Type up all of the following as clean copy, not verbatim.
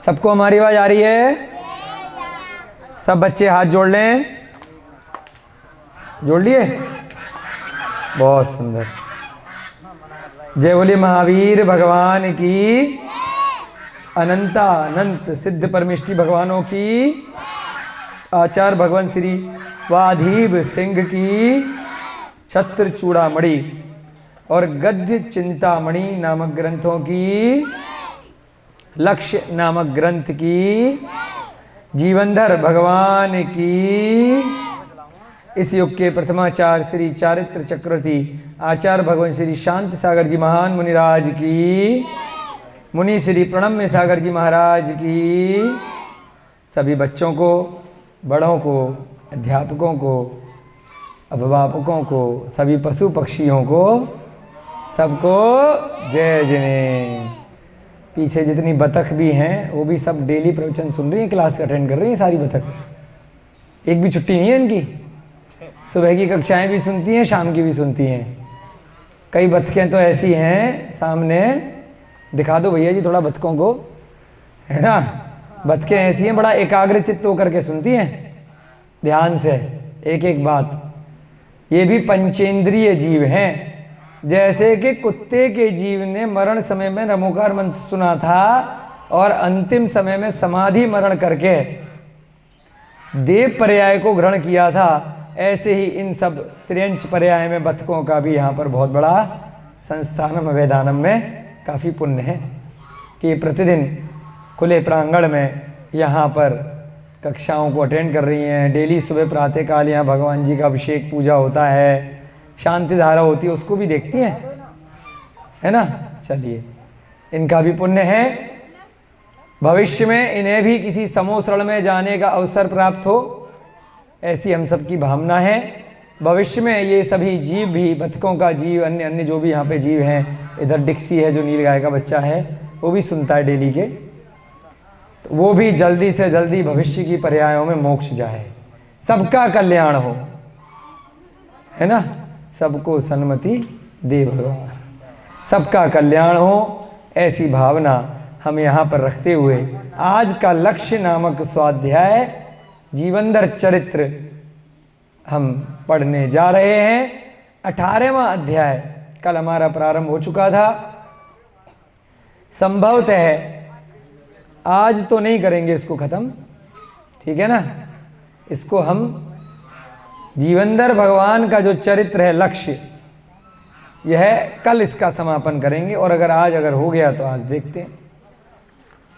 सबको हमारी आवाज आ रही है? सब बच्चे हाथ जोड़ लें। जोड़ लिए? बहुत सुंदर। जय बोले महावीर भगवान की, अनंता अनंत सिद्ध परमेष्टि भगवानों की, आचार्य भगवान श्री वाधीव सिंह की छत्र चूड़ामणि और गद्य चिंतामणि नामक ग्रंथों की, लक्ष्य नामक ग्रंथ की, जीवनधर भगवान की, इस युग के प्रथमाचार्य श्री चारित्र चक्रवर्ती आचार्य भगवान श्री शांति सागर जी महान मुनिराज की, मुनि श्री प्रणम्य सागर जी महाराज की, सभी बच्चों को, बड़ों को, अध्यापकों को, अभिभावकों को, सभी पशु पक्षियों को, सबको जय जिने। पीछे जितनी बतख भी हैं वो भी सब डेली प्रवचन सुन रही हैं, क्लास अटेंड कर रही हैं सारी बतख। एक भी छुट्टी नहीं है इनकी। सुबह की कक्षाएं भी सुनती हैं, शाम की भी सुनती हैं। कई बतखें तो ऐसी हैं, सामने दिखा दो भैया जी थोड़ा बतखों को, है ना। बतखें ऐसी हैं, बड़ा एकाग्रचित्त होकर के सुनती हैं, ध्यान से एक एक बात। ये भी पंचेंद्रिय जीव हैं। जैसे कि कुत्ते के जीव ने मरण समय में नमोकार मंत्र सुना था और अंतिम समय में समाधि मरण करके देव पर्याय को ग्रहण किया था, ऐसे ही इन सब त्रियंच पर्याय में बतखों का भी यहाँ पर बहुत बड़ा संस्थानम वेदानम में काफ़ी पुण्य है कि प्रतिदिन खुले प्रांगण में यहाँ पर कक्षाओं को अटेंड कर रही हैं। डेली सुबह प्रातःकाल यहाँ भगवान जी का अभिषेक पूजा होता है, शांति धारा होती है, उसको भी देखती हैं, है ना। चलिए, इनका भी पुण्य है। भविष्य में इन्हें भी किसी समोसरण में जाने का अवसर प्राप्त हो, ऐसी हम सब की भावना है। भविष्य में ये सभी जीव भी, बतखों का जीव, अन्य अन्य जो भी यहाँ पे जीव हैं, इधर डिक्सी है जो नीलगाय का बच्चा है वो भी सुनता है डेली के, तो वो भी जल्दी से जल्दी भविष्य की पर्यायों में मोक्ष जाए, सबका कल्याण हो, है ना। सबको सन्मति दे भगवान, सबका कल्याण हो, ऐसी भावना हम यहाँ पर रखते हुए आज का लक्ष्य नामक स्वाध्याय जीवनधर चरित्र हम पढ़ने जा रहे हैं। 18वां अध्याय कल हमारा प्रारंभ हो चुका था। संभवतः आज तो नहीं करेंगे इसको खत्म, ठीक है ना। इसको हम जीवनधर भगवान का जो चरित्र है, लक्ष्य, यह कल इसका समापन करेंगे, और अगर आज अगर हो गया तो आज देखते हैं।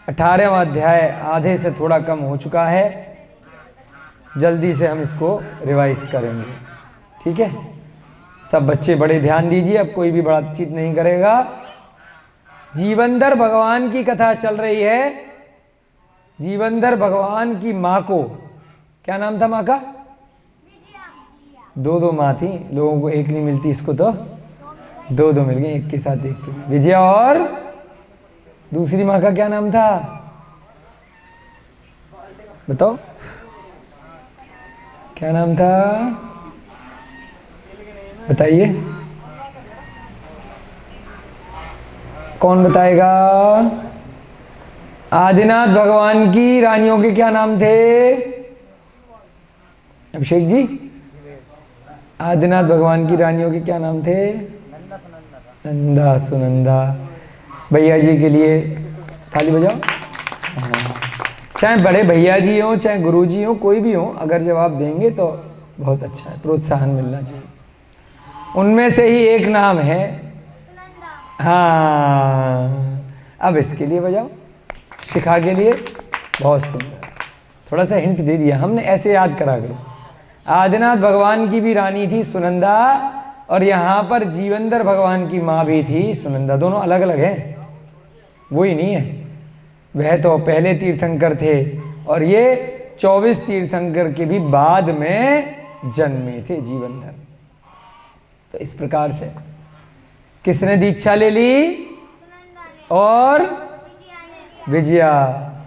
18वां अध्याय आधे से थोड़ा कम हो चुका है, जल्दी से हम इसको रिवाइज करेंगे, ठीक है। सब बच्चे बड़े ध्यान दीजिए, अब कोई भी बातचीत नहीं करेगा। जीवनधर भगवान की कथा चल रही है। जीवनधर भगवान की माँ को, क्या नाम था माँ का? दो माँ थी, लोगों को एक नहीं मिलती, इसको तो दो मिल गई, एक के साथ एक। विजया, और दूसरी माँ का क्या नाम था बताओ, क्या नाम था बताइए, कौन बताएगा? आदिनाथ भगवान की रानियों के क्या नाम थे? अभिषेक जी, आदिनाथ भगवान की रानियों के क्या नाम थे? नंदा सुनंदा। भैया जी के लिए ताली बजाओ। हाँ, चाहे बड़े भैया जी हों, चाहे गुरु जी हों, कोई भी हो, अगर जवाब देंगे तो बहुत अच्छा है, प्रोत्साहन मिलना चाहिए। उनमें से ही एक नाम है, हाँ, अब इसके लिए बजाओ, शिखा के लिए। बहुत सुंदर, थोड़ा सा हिंट दे दिया हमने, ऐसे याद करा करो। आदिनाथ भगवान की भी रानी थी सुनंदा, और यहाँ पर जीवनधर भगवान की माँ भी थी सुनंदा। दोनों अलग अलग हैं, वही नहीं है। वह तो पहले तीर्थंकर थे और ये 24 तीर्थंकर के भी बाद में जन्मे थे जीवनधर। तो इस प्रकार से किसने दीक्षा ले ली? और विजया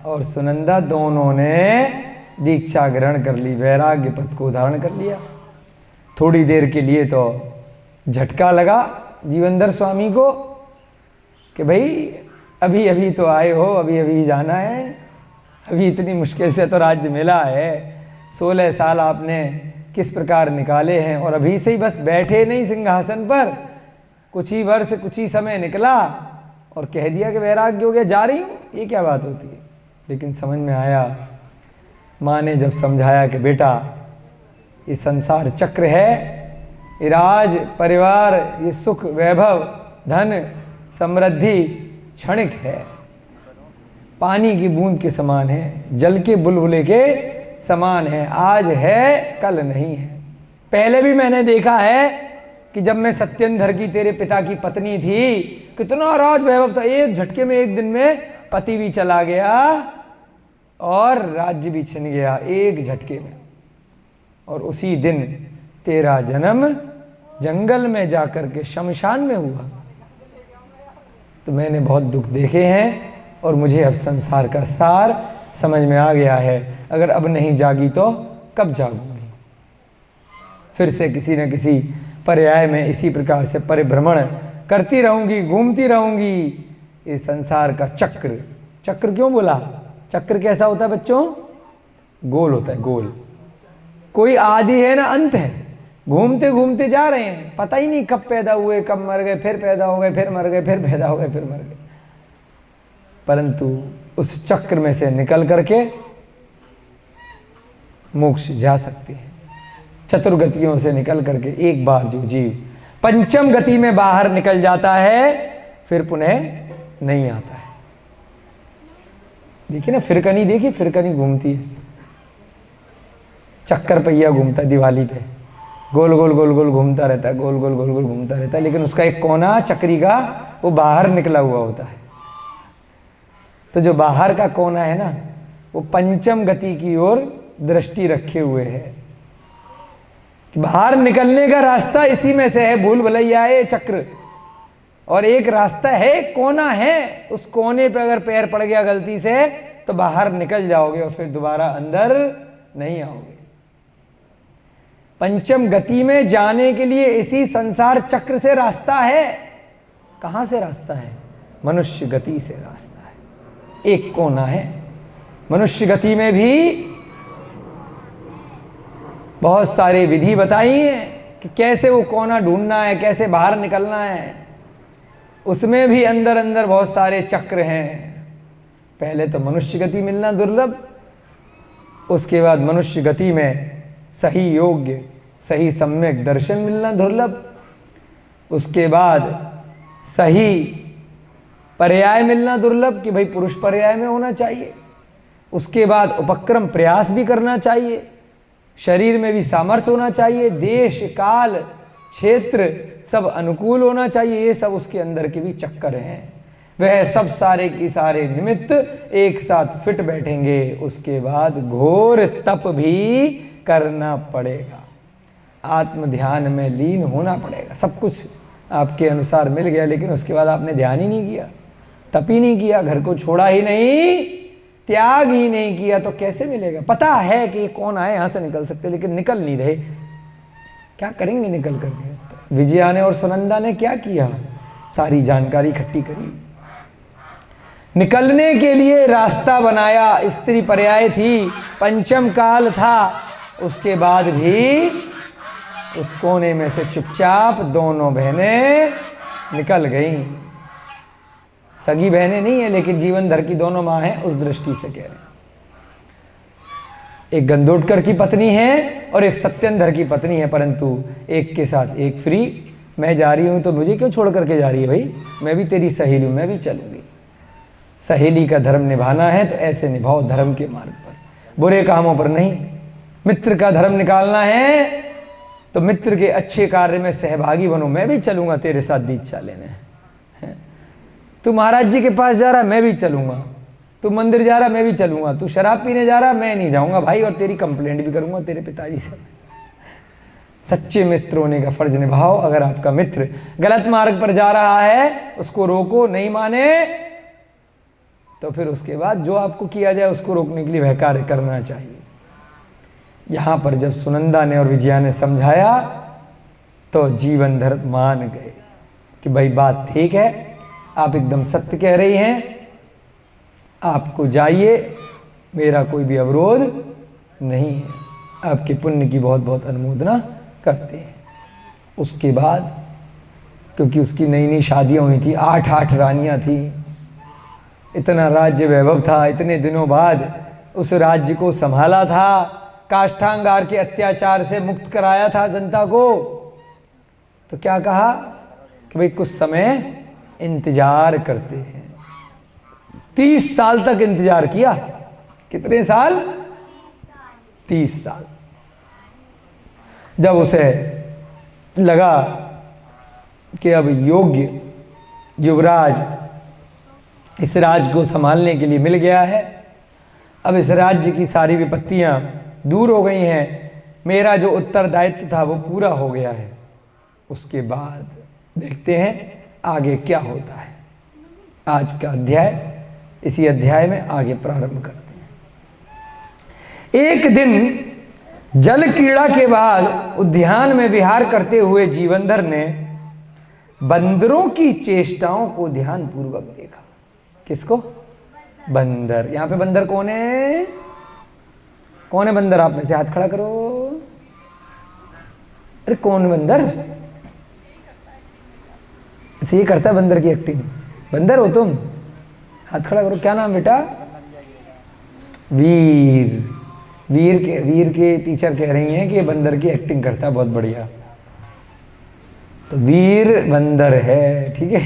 और सुनंदा दोनों ने दीक्षा ग्रहण कर ली, वैराग्य पथ को धारण कर लिया। थोड़ी देर के लिए तो झटका लगा जीवनधर स्वामी को कि भाई अभी अभी तो आए हो, अभी अभी जाना है, अभी इतनी मुश्किल से तो राज्य मिला है, 16 साल आपने किस प्रकार निकाले हैं, और अभी से ही बस बैठे नहीं सिंहासन पर, कुछ ही वर्ष कुछ ही समय निकला और कह दिया कि वैराग्य हो गया, जा रही हूँ। ये क्या बात होती है? लेकिन समझ में आया, माँ ने जब समझाया कि बेटा ये संसार चक्र है, ये राज परिवार, ये सुख वैभव धन समृद्धि क्षणिक है, पानी की बूंद के समान है, जल के बुलबुले के समान है, आज है कल नहीं है। पहले भी मैंने देखा है कि जब मैं सत्येंद्र की तेरे पिता की पत्नी थी, कितना राज वैभव था, एक झटके में एक दिन में पति भी चला गया और राज्य भी छिन गया एक झटके में, और उसी दिन तेरा जन्म जंगल में जाकर के शमशान में हुआ। तो मैंने बहुत दुख देखे हैं और मुझे अब संसार का सार समझ में आ गया है। अगर अब नहीं जागी तो कब जागूंगी? फिर से किसी न किसी पर्याय में इसी प्रकार से परिभ्रमण करती रहूंगी, घूमती रहूंगी। ये संसार का चक्र, चक्र क्यों बोला? चक्र कैसा होता है बच्चों? गोल होता है, गोल। कोई आदि है ना अंत है, घूमते घूमते जा रहे हैं, पता ही नहीं कब पैदा हुए, कब मर गए, फिर पैदा हो गए, फिर मर गए, फिर पैदा हो गए, फिर मर गए। परंतु उस चक्र में से निकल करके मोक्ष जा सकते हैं। चतुर्गतियों से निकल करके एक बार जो जीव पंचम गति में बाहर निकल जाता है, फिर पुनः नहीं आता है। देखिए ना, फिरकनी देखिए, फिरकनी घूमती है, चक्कर पहिया घूमता है दिवाली पे, गोल गोल गोल गोल घूमता रहता है, गोल गोल गोल गोल घूमता रहता है, लेकिन उसका एक कोना चक्री का वो बाहर निकला हुआ होता है। तो जो बाहर का कोना है ना, वो पंचम गति की ओर दृष्टि रखे हुए है। बाहर निकलने का रास्ता इसी में से है, भूल भुलैया है चक्र, और एक रास्ता है, कोना है, उस कोने पे अगर पैर पड़ गया गलती से तो बाहर निकल जाओगे और फिर दोबारा अंदर नहीं आओगे। पंचम गति में जाने के लिए इसी संसार चक्र से रास्ता है। कहां से रास्ता है? मनुष्य गति से रास्ता है, एक कोना है। मनुष्य गति में भी बहुत सारे विधि बताई हैं कि कैसे वो कोना ढूंढना है, कैसे बाहर निकलना है। उसमें भी अंदर अंदर बहुत सारे चक्र हैं। पहले तो मनुष्य गति मिलना दुर्लभ, उसके बाद मनुष्य गति में सही योग्य सही सम्यक दर्शन मिलना दुर्लभ, उसके बाद सही पर्याय मिलना दुर्लभ कि भाई पुरुष पर्याय में होना चाहिए, उसके बाद उपक्रम प्रयास भी करना चाहिए, शरीर में भी सामर्थ्य होना चाहिए, देश काल क्षेत्र सब अनुकूल होना चाहिए। ये सब उसके अंदर के भी चक्कर हैं। वह सब सारे की सारे निमित्त एक साथ फिट बैठेंगे, उसके बाद घोर तप भी करना पड़ेगा, आत्म ध्यान में लीन होना पड़ेगा। सब कुछ आपके अनुसार मिल गया, लेकिन उसके बाद आपने ध्यान ही नहीं किया, तप ही नहीं किया, घर को छोड़ा ही नहीं, त्याग ही नहीं किया, तो कैसे मिलेगा? पता है कि कौन आए यहां से निकल सकते, लेकिन निकल नहीं रहे। क्या करेंगे निकल करके? विजया ने और सुनंदा ने क्या किया? सारी जानकारी इकट्ठी करी, निकलने के लिए रास्ता बनाया। स्त्री पर्याय थी, पंचम काल था, उसके बाद भी उस कोने में से चुपचाप दोनों बहनें निकल गईं। सगी बहनें नहीं है, लेकिन जीवन भर की दोनों मां हैं, उस दृष्टि से कह रहे हैं। एक गंदोटकर की पत्नी है और एक सत्येंद्र की पत्नी है, परंतु एक के साथ एक फ्री। मैं जा रही हूं तो मुझे क्यों छोड़ करके जा रही है भाई? मैं भी तेरी सहेली हूं, मैं भी चलूंगी। सहेली का धर्म निभाना है तो ऐसे निभाओ, धर्म के मार्ग पर, बुरे कामों पर नहीं। मित्र का धर्म निकालना है तो मित्र के अच्छे कार्य में सहभागी बनो। मैं भी चलूंगा तेरे साथ दीक्षा लेने। तू महाराज जी के पास जा रहा, मैं भी चलूंगा। तू मंदिर जा रहा, मैं भी चलूंगा। तू शराब पीने जा रहा, मैं नहीं जाऊंगा भाई, और तेरी कंप्लेंट भी करूंगा तेरे पिताजी से। सच्चे मित्र होने का फर्ज निभाओ। अगर आपका मित्र गलत मार्ग पर जा रहा है, उसको रोको, नहीं माने तो फिर उसके बाद जो आपको किया जाए उसको रोकने के लिए वह कार्य करना चाहिए। यहां पर जब सुनंदा ने और विजया ने समझाया तो जीवन धर मान गए कि भाई बात ठीक है, आप एकदम सत्य कह रही हैं, आपको जाइए मेरा कोई भी अवरोध नहीं है। आपके पुण्य की बहुत बहुत अनुमोदना करते हैं। उसके बाद क्योंकि उसकी नई नई शादियाँ हुई थी, 8 रानियाँ थी, इतना राज्य वैभव था, इतने दिनों बाद उस राज्य को संभाला था, काष्ठांगार के अत्याचार से मुक्त कराया था जनता को। तो क्या कहा कि भाई कुछ समय इंतजार करते हैं। 30 साल तक इंतजार किया। कितने साल? 30 साल। जब उसे लगा कि अब योग्य युवराज इस राज्य को संभालने के लिए मिल गया है, अब इस राज्य की सारी विपत्तियां दूर हो गई हैं, मेरा जो उत्तरदायित्व था वो पूरा हो गया है, उसके बाद देखते हैं आगे क्या होता है। आज का अध्याय, इसी अध्याय में आगे प्रारंभ करते हैं। एक दिन जल क्रीड़ा के बाद उद्यान में विहार करते हुए जीवनधर ने बंदरों की चेष्टाओं को ध्यानपूर्वक देखा। किसको? बंदर। यहां पे बंदर कौन है? कौन है बंदर? आप में से हाथ खड़ा करो। अरे कौन बंदर? अच्छा, ये करता है बंदर की एक्टिंग। बंदर हो तुम? हाथ खड़ा करो। क्या नाम बेटा? वीर। वीर के टीचर कह रही हैं कि ये बंदर की एक्टिंग करता है, बहुत बढ़िया। तो वीर बंदर है, ठीक है,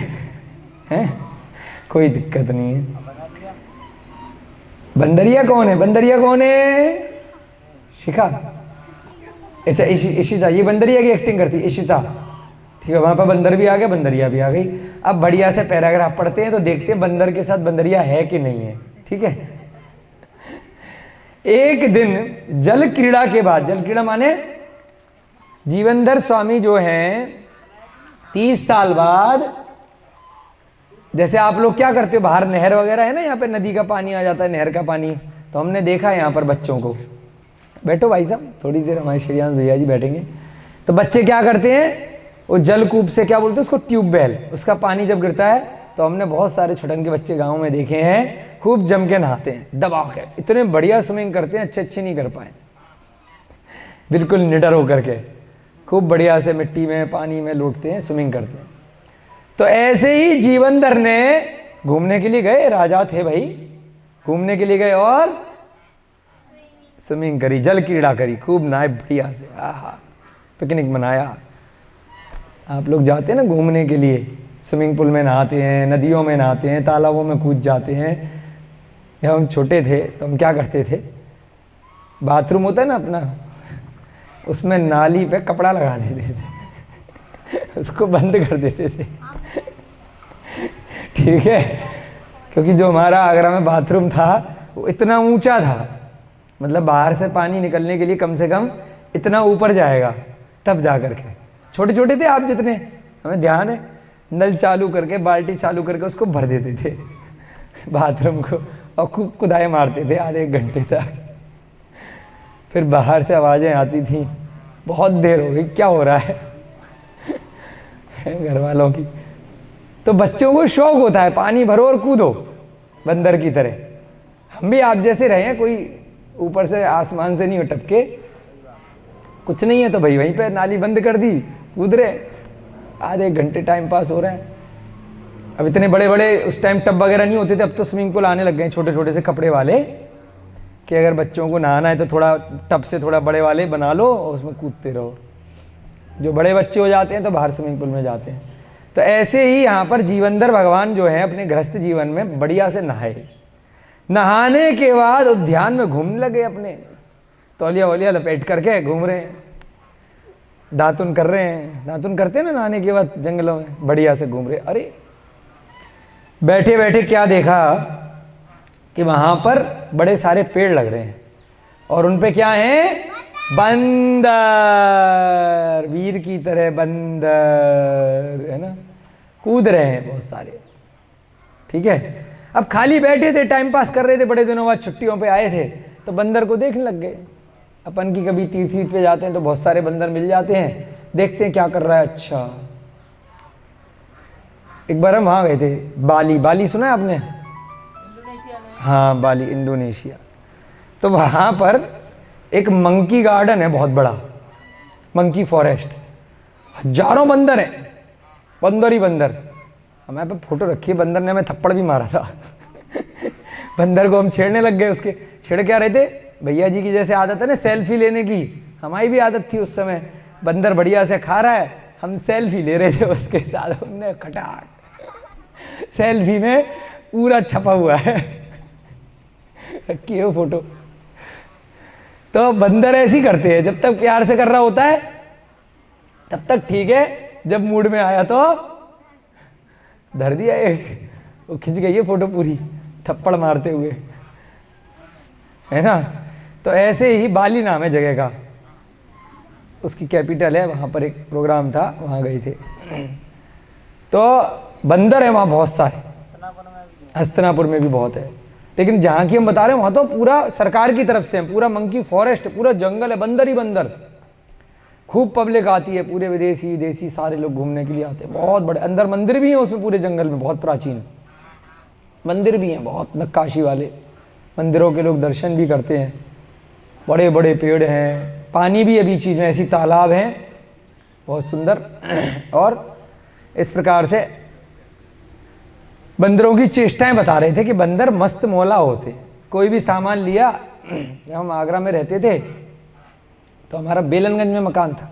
हैं? कोई दिक्कत नहीं है। बंदरिया कौन है? बंदरिया कौन है? शिखा। अच्छा, इशिता। ये बंदरिया की एक्टिंग करती है, इशिता, ठीक है। वहां पर बंदर भी आ गया, बंदरिया भी आ गई। अब बढ़िया से पैराग्राफ पढ़ते हैं तो देखते हैं बंदर के साथ बंदरिया है कि नहीं है, ठीक है। एक दिन जल क्रीड़ा के बाद, जल क्रीड़ा माने जीवनधर स्वामी जो हैं 30 साल बाद, जैसे आप लोग क्या करते हो, बाहर नहर वगैरह है ना, यहाँ पे नदी का पानी आ जाता है, नहर का पानी, तो हमने देखा है यहाँ पर बच्चों को। बैठो भाई साहब, थोड़ी देर हमारे श्रीयांश भैया जी बैठेंगे। तो बच्चे क्या करते हैं, वो जलकूप से, क्या बोलते हैं उसको, ट्यूबवेल, उसका पानी जब गिरता है तो हमने बहुत सारे छोटन के बच्चे गाँव में देखे हैं, खूब जम के नहाते हैं दबा के, इतने बढ़िया स्विमिंग करते हैं, अच्छे नहीं कर पाए, बिल्कुल निडर होकर के खूब बढ़िया से मिट्टी में पानी में लौटते हैं, स्विमिंग करते हैं। तो ऐसे ही जीवनधर ने घूमने के लिए गए, राजा थे भाई, घूमने के लिए गए और स्विमिंग करी, जल क्रीड़ा करी, खूब नहाए बढ़िया से, आहा, पिकनिक मनाया। आप लोग जाते हैं ना घूमने के लिए, स्विमिंग पूल में नहाते हैं, नदियों में नहाते हैं, तालाबों में कूद जाते हैं। जब हम छोटे थे तो हम क्या करते थे, बाथरूम होता है ना अपना, उसमें नाली पे कपड़ा लगा देते थे उसको बंद कर देते थे ठीक है, क्योंकि जो हमारा आगरा में बाथरूम था वो इतना ऊंचा था, मतलब बाहर से पानी निकलने के लिए कम से कम इतना ऊपर जाएगा तब जा करके। छोटे छोटे थे आप जितने, हमें ध्यान है, नल चालू करके, बाल्टी चालू करके उसको भर देते थे बाथरूम को, और खूब कुदाए मारते थे आधे 1 घंटे तक। फिर बाहर से आवाज़ें आती थी, बहुत देर हो गई, क्या हो रहा है घर वालों की। तो बच्चों को शौक होता है, पानी भरो और कूदो बंदर की तरह। हम भी आप जैसे रहे हैं, कोई ऊपर से आसमान से नहीं हो टपके, कुछ नहीं है तो भाई वहीं पे नाली बंद कर दी, कूद रहे, आधे 1 घंटे टाइम पास हो रहा है। अब इतने बड़े बड़े उस टाइम टब वगैरह नहीं होते थे, अब तो स्विमिंग पूल आने लग गए छोटे छोटे से कपड़े वाले, कि अगर बच्चों को नहाना है तो थोड़ा टब से थोड़ा बड़े वाले बना लो और उसमें कूदते रहो। जो बड़े बच्चे हो जाते हैं तो बाहर स्विमिंग पूल में जाते हैं। तो ऐसे ही यहाँ पर जीवनधर भगवान जो है अपने गृहस्थ जीवन में बढ़िया से नहाए, नहाने के बाद उद्यान में घूमने लगे, अपने तौलिया वौलिया लपेट करके घूम रहे हैं, दातुन कर रहे हैं, दातुन करते हैं ना नहाने के बाद जंगलों में, बढ़िया से घूम रहे। अरे बैठे बैठे क्या देखा कि वहां पर बड़े सारे पेड़ लग रहे हैं और उन पे क्या है, बंदर, वीर की तरह बंदर है ना, कूद रहे हैं बहुत सारे, ठीक है। अब खाली बैठे थे, टाइम पास कर रहे थे, बड़े दिनों बाद छुट्टियों पे आए थे, तो बंदर को देखने लग गए। अपन की कभी तीर्थ वीर्थ पे जाते हैं तो बहुत सारे बंदर मिल जाते हैं, देखते हैं क्या कर रहा है। अच्छा, एक बार हम वहाँ गए थे, बाली, बाली सुना है आपने? हाँ बाली, इंडोनेशिया। तो वहाँ पर एक मंकी गार्डन है बहुत बड़ा, मंकी फॉरेस्ट, हजारों बंदर हैं, बंदर ही बंदर। हमारे पे फोटो रखी है, बंदर ने हमें थप्पड़ भी मारा था बंदर को हम छेड़ने लग गए, उसके छेड़ क्या रहे थे, भैया जी की जैसे आदत है ना सेल्फी लेने की, हमारी भी आदत थी उस समय। बंदर बढ़िया से खा रहा है, हम सेल्फी ले रहे थे उसके साथ, उनने खटाट सेल्फी में पूरा छपा हुआ है रखी है वो फोटो। तो बंदर ऐसे ही करते हैं, जब तक प्यार से कर रहा होता है तब तक ठीक है, जब मूड में आया तो धर दिया एक, वो खिंच गई है फोटो पूरी थप्पड़ मारते हुए, है ना। तो ऐसे ही बाली नाम है जगह का, उसकी कैपिटल है, वहाँ पर एक प्रोग्राम था, वहाँ गए थे। तो बंदर है वहाँ बहुत सारे, हस्तिनापुर में भी बहुत है, लेकिन जहाँ की हम बता रहे हैं वहाँ तो पूरा सरकार की तरफ से है, पूरा मंकी फॉरेस्ट, पूरा जंगल है, बंदर ही बंदर। खूब पब्लिक आती है, पूरे विदेशी देसी सारे लोग घूमने के लिए आते हैं। बहुत बड़े अंदर मंदिर भी हैं उसमें, पूरे जंगल में बहुत प्राचीन मंदिर भी हैं, बहुत नक्काशी वाले मंदिरों के लोग दर्शन भी करते हैं। बड़े बड़े पेड़ हैं, पानी भी है बीच बीच में, ऐसी तालाब हैं बहुत सुंदर। और इस प्रकार से बंदरों की चेष्टाएं बता रहे थे कि बंदर मस्त मौला होते, कोई भी सामान लिया। जब हम आगरा में रहते थे तो हमारा बेलनगंज में मकान था,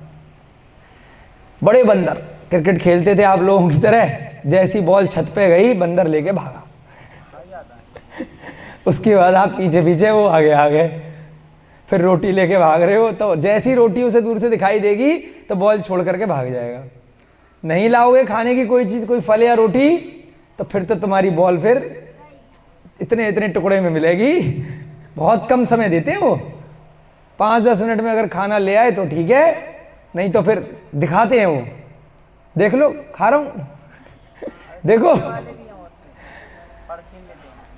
बड़े बंदर क्रिकेट खेलते थे आप लोगों की तरह, जैसी बॉल छत पे गई बंदर लेके भागा उसके बाद आप पीछे पीछे, वो आगे फिर रोटी लेके भाग रहे हो, तो जैसी रोटी उसे दूर से दिखाई देगी तो बॉल छोड़ करके भाग जाएगा। नहीं लाओगे खाने की कोई चीज़, कोई फल या रोटी, तो फिर तो तुम्हारी बॉल फिर इतने इतने टुकड़े में मिलेगी। बहुत कम समय देते हैं वो, 5-10 मिनट में अगर खाना ले आए तो ठीक है, नहीं तो फिर दिखाते हैं वो, देख लो खा रहा हूँ देखो।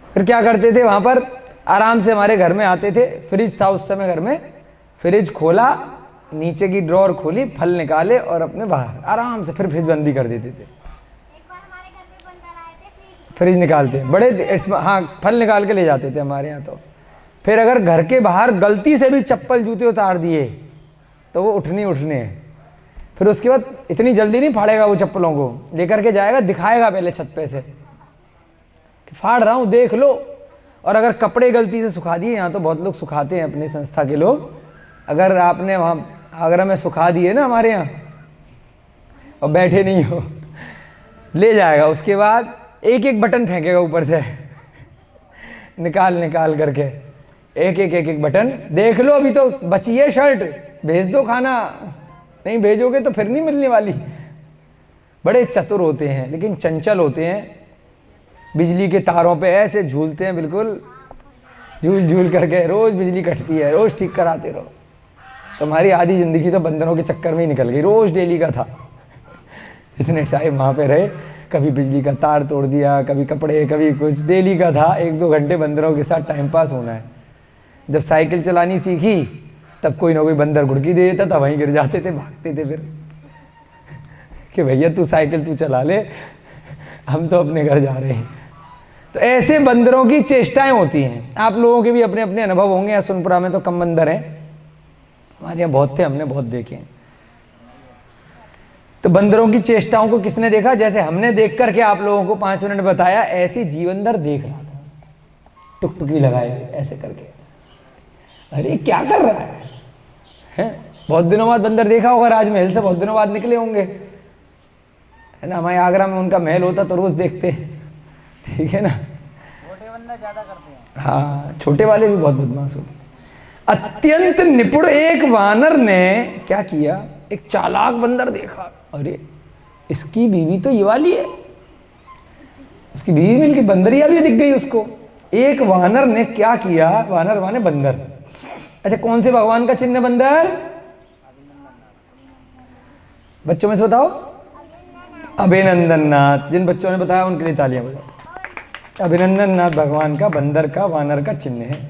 फिर क्या करते थे वहाँ पर, आराम से हमारे घर में आते थे, फ्रिज था उस समय घर में, फ्रिज खोला, नीचे की ड्रॉर खोली, फल निकाले और अपने बाहर आराम से, फिर फ्रिज बंद भी कर देते थे। फ्रिज निकालते बड़े, हाँ फल निकाल के ले जाते थे हमारे यहाँ। तो फिर अगर घर के बाहर गलती से भी चप्पल जूते उतार दिए तो वो उठने हैं। फिर उसके बाद इतनी जल्दी नहीं फाड़ेगा वो चप्पलों को, लेकर के जाएगा, दिखाएगा पहले छत पे से कि फाड़ रहा हूँ देख लो। और अगर कपड़े गलती से सुखा दिए, यहाँ तो बहुत लोग सुखाते हैं अपनी संस्था के लोग, अगर आपने वहाँ आगरा में सुखा दिए ना हमारे यहाँ और बैठे नहीं हो, ले जाएगा। उसके बाद एक एक बटन फेंकेगा ऊपर से निकाल करके, एक बटन, देख लो अभी तो बची है शर्ट, भेज दो खाना, नहीं भेजोगे तो फिर नहीं मिलने वाली। बड़े चतुर होते हैं लेकिन चंचल होते हैं, बिजली के तारों पे ऐसे झूलते हैं, बिल्कुल झूल करके, रोज बिजली कटती है, रोज ठीक कराते रहो। तुम्हारी आधी जिंदगी तो बंदरों के चक्कर में ही निकल गई, रोज डेली का था इतने टाइम वहाँ पे रहे, कभी बिजली का तार तोड़ दिया, कभी कपड़े, कभी कुछ, डेली का था। 1-2 घंटे बंदरों के साथ टाइम पास होना है। जब साइकिल चलानी सीखी तब कोई ना कोई बंदर घुड़की दे देता था, वहीं गिर जाते थे, भागते थे फिर कि भैया तू साइकिल तू चला ले, हम तो अपने घर जा रहे हैं। तो ऐसे बंदरों की चेष्टाएं होती हैं। आप लोगों के भी अपने अपने अनुभव होंगे। सोनपुरा में तो कम बंदर हैं, हमारे यहाँ बहुत थे, हमने बहुत देखे हैं। तो बंदरों की चेष्टाओं को किसने देखा? जैसे हमने देख करके आप लोगों को 5 मिनट बताया, ऐसे जीवनधर देख रहा था, टुकटुकी लगाए ऐसे करके, अरे क्या कर रहा है? बहुत दिनों बाद बंदर देखा होगा, राजमहल से बहुत दिनों बाद निकले होंगे, है ना। हमारे आगरा में उनका महल होता तो रोज देखते, ठीक है ना। छोटे बंदर ज्यादा करते हैं। हाँ, छोटे वाले भी बहुत बदमाश होते। अत्यंत निपुण एक वानर ने क्या किया, एक चालाक बंदर देखा, अरे इसकी बीवी तो ये वाली है, उसकी बीवी मिलके बंदरिया भी दिख गई उसको। एक वानर ने क्या किया, वानर माने बंदर, अच्छा कौन से भगवान का चिन्ह बंदर? बच्चों में से बताओ। अभिनंदन नाथ। जिन बच्चों ने बताया उनके लिए तालियां बजाओ। अभिनंदन नाथ भगवान का, बंदर का, वानर का चिन्ह है।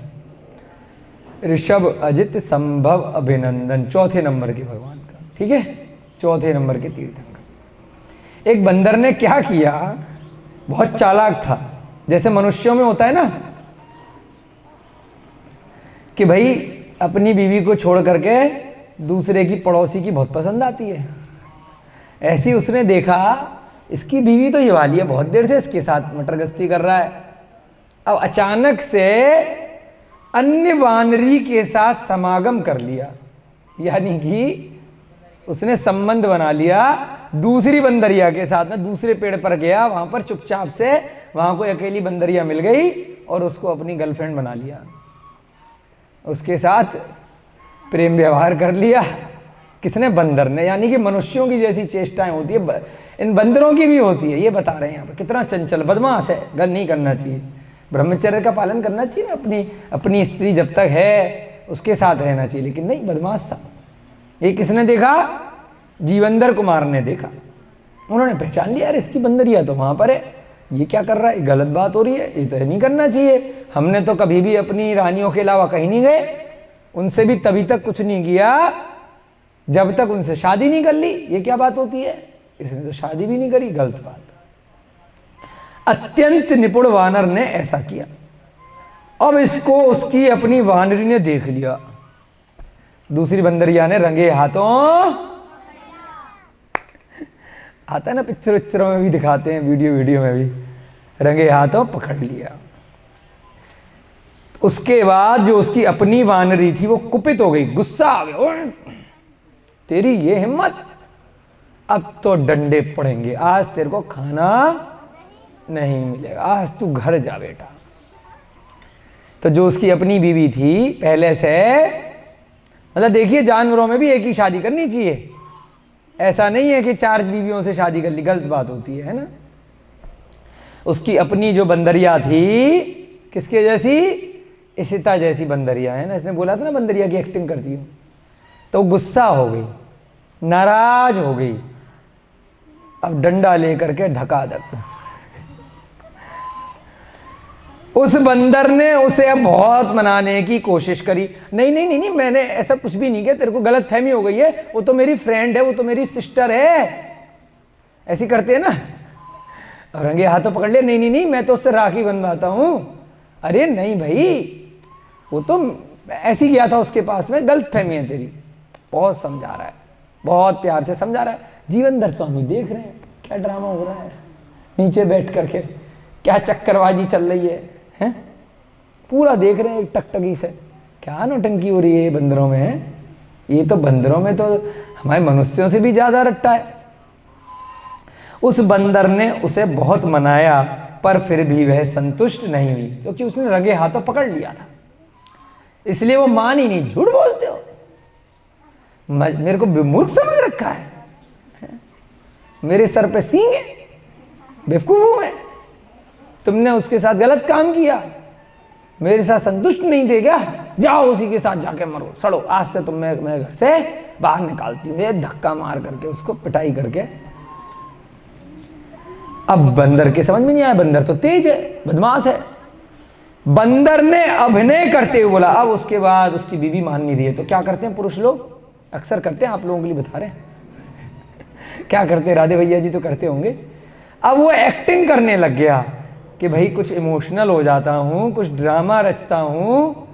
ऋषभ, अजित, संभव, अभिनंदन, चौथे नंबर के भगवान का, ठीक है, चौथे नंबर के तीर्थंकर। एक बंदर ने क्या किया, बहुत चालाक था, जैसे मनुष्यों में होता है ना कि भाई अपनी बीवी को छोड़ करके दूसरे की पड़ोसी की बहुत पसंद आती है। ऐसी उसने देखा इसकी बीवी तो ये वाली है, बहुत देर से इसके साथ मटरगस्ती कर रहा है। अब अचानक से अन्य वानरी के साथ समागम कर लिया, यानी कि उसने संबंध बना लिया दूसरी बंदरिया के साथ में। दूसरे पेड़ पर गया, वहां पर चुपचाप से वहां कोई अकेली बंदरिया मिल गई और उसको अपनी गर्लफ्रेंड बना लिया, उसके साथ प्रेम व्यवहार कर लिया। किसने? बंदर ने। यानी कि मनुष्यों की जैसी चेष्टाएं होती है इन बंदरों की भी होती है। ये बता रहे हैं यहाँ पर। कितना चंचल बदमाश है, गल नहीं करना चाहिए, ब्रह्मचर्य का पालन करना चाहिए ना। अपनी स्त्री जब तक है उसके साथ रहना चाहिए, लेकिन नहीं, बदमाश था। ये किसने देखा? जीवंधर कुमार ने देखा। उन्होंने पहचान लिया, अरे इसकी बंदरिया तो वहां पर है, ये क्या कर रहा है, गलत बात हो रही है, ये तो नहीं करना चाहिए। हमने तो कभी भी अपनी रानियों के अलावा कहीं नहीं गए, उनसे भी तभी तक कुछ नहीं किया जब तक उनसे शादी नहीं कर ली। ये क्या बात होती है? इसने तो शादी भी नहीं करी, गलत बात। अत्यंत निपुण वानर ने ऐसा किया। अब इसको उसकी अपनी वानरी ने देख लिया। दूसरी बंदरिया ने रंगे हाथों, आता है ना पिक्चरों में भी दिखाते हैं, वीडियो में भी, रंगे हाथों पकड़ लिया। उसके बाद जो उसकी अपनी वानरी थी वो कुपित हो गई, गुस्सा आ गया, तेरी ये हिम्मत, अब तो डंडे पड़ेंगे, आज तेरे को खाना नहीं मिलेगा, आज तू घर जा बेटा। तो जो उसकी अपनी बीवी थी पहले से, मतलब देखिए जानवरों में भी एक ही शादी करनी चाहिए, ऐसा नहीं है कि 4 बीवियों से शादी कर ली, गलत बात होती है ना। उसकी अपनी जो बंदरिया थी, किसके जैसी? इशिता जैसी बंदरिया है ना। इसने बोला था ना बंदरिया की एक्टिंग करती हूं, तो गुस्सा हो गई, नाराज हो गई। अब डंडा लेकर के धकाधक उस बंदर ने उसे बहुत मनाने की कोशिश करी। नहीं, मैंने ऐसा कुछ भी नहीं किया, तेरे को गलत फहमी हो गई है, वो तो मेरी फ्रेंड है, वो तो मेरी सिस्टर है, ऐसी करते हैं ना। और रंगे हाथों पकड़ लिया, नहीं, मैं तो उससे राखी बंधवाता हूं। अरे नहीं भाई, वो तो ऐसी गया था उसके पास में, गलत फहमी है तेरी। बहुत समझा रहा है, बहुत प्यार से समझा रहा है। जीवनधर स्वामी देख रहे हैं क्या ड्रामा हो रहा है, नीचे बैठ करके क्या चक्करबाजी चल रही है, हैं? पूरा देख रहे हैं टकटकी से, क्या नौटंकी हो रही है बंदरों में, है? ये तो बंदरों में तो हमारे मनुष्यों से भी ज्यादा रट्टा है। उस बंदर ने उसे बहुत मनाया, पर फिर भी वह संतुष्ट नहीं हुई, क्योंकि उसने रंगे हाथों पकड़ लिया था, इसलिए वो मान ही नहीं। झूठ बोलते हो, मेरे को मूर्ख समझ रखा है? मेरे सर पे सींग है, बेवकूफ हूं मैं? तुमने उसके साथ गलत काम किया, मेरे साथ संतुष्ट नहीं थे क्या? जाओ उसी के साथ जाके मरो, सड़ो, आज से तुम मैं घर से बाहर निकालती हूँ। ये धक्का मार करके उसको पिटाई करके। अब बंदर के समझ में नहीं आया, बंदर तो तेज है, बदमाश है। बंदर ने अभिनय करते हुए बोला। अब उसके बाद उसकी बीवी मान नहीं रही है, तो क्या करते हैं पुरुष लोग? अक्सर करते हैं, आप लोगों के लिए बता रहे हैं क्या करते हैं, राधे भैया जी तो करते होंगे। अब वो एक्टिंग करने लग गया कि भाई कुछ इमोशनल हो जाता हूँ, कुछ ड्रामा रचता हूँ,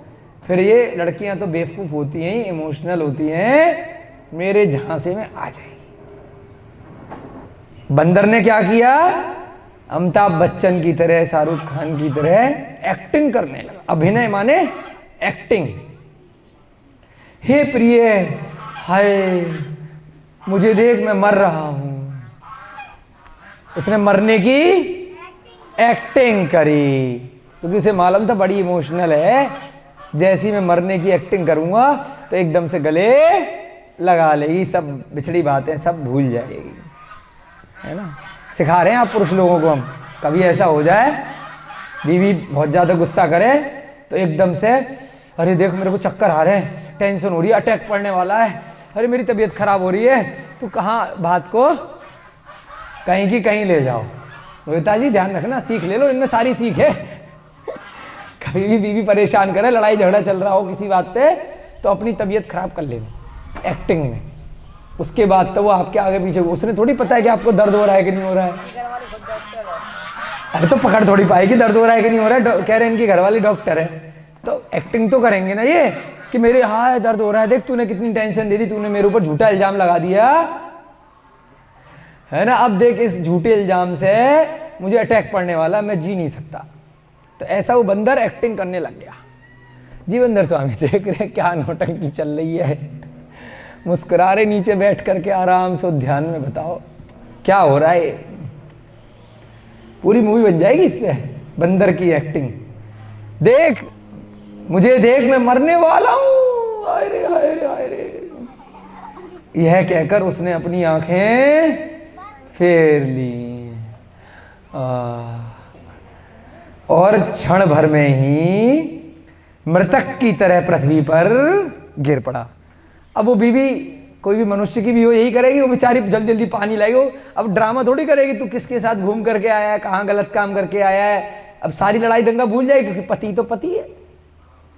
फिर ये लड़कियां तो बेवकूफ़ होती हैं, इमोशनल होती हैं, मेरे झांसे में आ जाएगी। बंदर ने क्या किया? अमिताभ बच्चन की तरह, शाहरुख खान की तरह एक्टिंग करने लगा। अभिनय माने एक्टिंग। हे प्रिय, हाय मुझे देख, मैं मर रहा हूं। उसने मरने की एक्टिंग करी, क्योंकि उसे मालूम था बड़ी इमोशनल है, जैसी मैं मरने की एक्टिंग करूंगा तो एकदम से गले लगा लेगी, सब बिछड़ी बातें सब भूल जाएगी, है ना। सिखा रहे हैं आप पुरुष लोगों को हम, कभी ऐसा हो जाए बीवी बहुत ज्यादा गुस्सा करे तो एकदम से, अरे देख मेरे को चक्कर आ रहे हैं, टेंशन हो रही है, अटैक पड़ने वाला है, अरे मेरी तबीयत खराब हो रही है, तो कहाँ बात को कहीं की कहीं ले जाओ। रोहिता जी ध्यान रखना, सीख ले लो, इनमें सारी सीख है। कभी भी बीवी परेशान करे, लड़ाई झगड़ा चल रहा हो किसी बात पे, तो अपनी तबीयत खराब कर लेना एक्टिंग में। उसके बाद तो वो आपके आगे पीछे, उसने थोड़ी पता है कि आपको दर्द हो रहा है कि नहीं हो रहा है। अरे तो पकड़ थोड़ी पाएगी दर्द हो रहा है कि नहीं हो रहा है, कह रहे हैं इनकी घरवाली डॉक्टर है, तो एक्टिंग तो करेंगे ना ये कि मेरे हाथ दर्द हो रहा है, देख तूने कितनी टेंशन दे दी, तूने मेरे ऊपर झूठा इल्जाम लगा दिया है ना, अब देख इस झूठे इल्जाम से मुझे अटैक पड़ने वाला, मैं जी नहीं सकता। तो ऐसा वो बंदर एक्टिंग करने लग गया। जीवनधर स्वामी देख रहे हैं क्या नौटंकी चल रही है, मुस्कुरा रहे नीचे बैठ करके आराम से ध्यान में, बताओ क्या हो रहा है। पूरी मूवी बन जाएगी इसमें, बंदर की एक्टिंग। देख मुझे देख, मैं मरने वाला हूं, हाय रे हाय रे हाय रे। यह कहकर उसने अपनी आंखें फेर ली और क्षण भर में ही मृतक की तरह पृथ्वी पर गिर पड़ा। अब वो बीवी, कोई भी मनुष्य की भी हो यही करेगी, वो बेचारी जल्दी जल्दी पानी लाएगी। अब ड्रामा थोड़ी करेगी तू किसके साथ घूम करके आया है, कहाँ गलत काम करके आया है। अब सारी लड़ाई दंगा भूल जाएगी, क्योंकि पति तो पति है।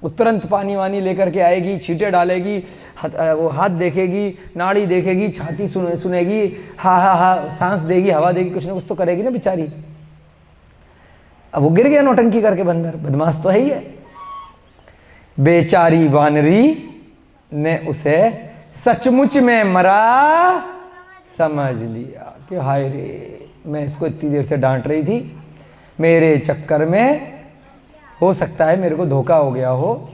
वो तुरंत पानी वानी लेकर के आएगी, छींटे डालेगी, वो हाथ देखेगी, नाड़ी देखेगी, छाती सुनेगी, हा हा हा सांस देगी, हवा देगी, कुछ ना कुछ तो करेगी ना बेचारी। अब वो गिर गया नौटंकी करके बंदर, बदमाश तो है ही है। बेचारी वानरी ने उसे सचमुच में मरा समझ लिया कि हाय रे, मैं इसको इतनी देर से डांट रही थी, मेरे चक्कर में हो सकता है मेरे को धोखा हो गया हो,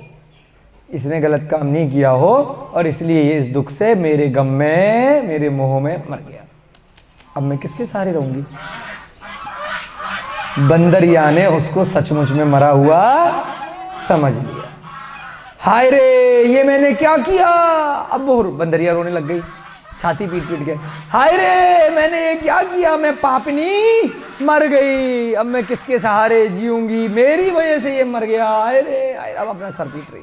इसने गलत काम नहीं किया हो, और इसलिए ये इस दुख से, मेरे गम में, मेरे मोह में मर गया। अब मैं किसके सहारे रहूंगी। बंदरिया ने उसको सचमुच में मरा हुआ समझ लिया। हाय रे, ये मैंने क्या किया। अब वो बंदरिया रोने लग गई, छाती पीट पीट के, हाय रे मैंने ये क्या किया, मैं पापनी मर गई, अब मैं किसके सहारे जीऊंगी, मेरी वजह से ये मर गया, हाय रे। अब अपना सर पीट रही।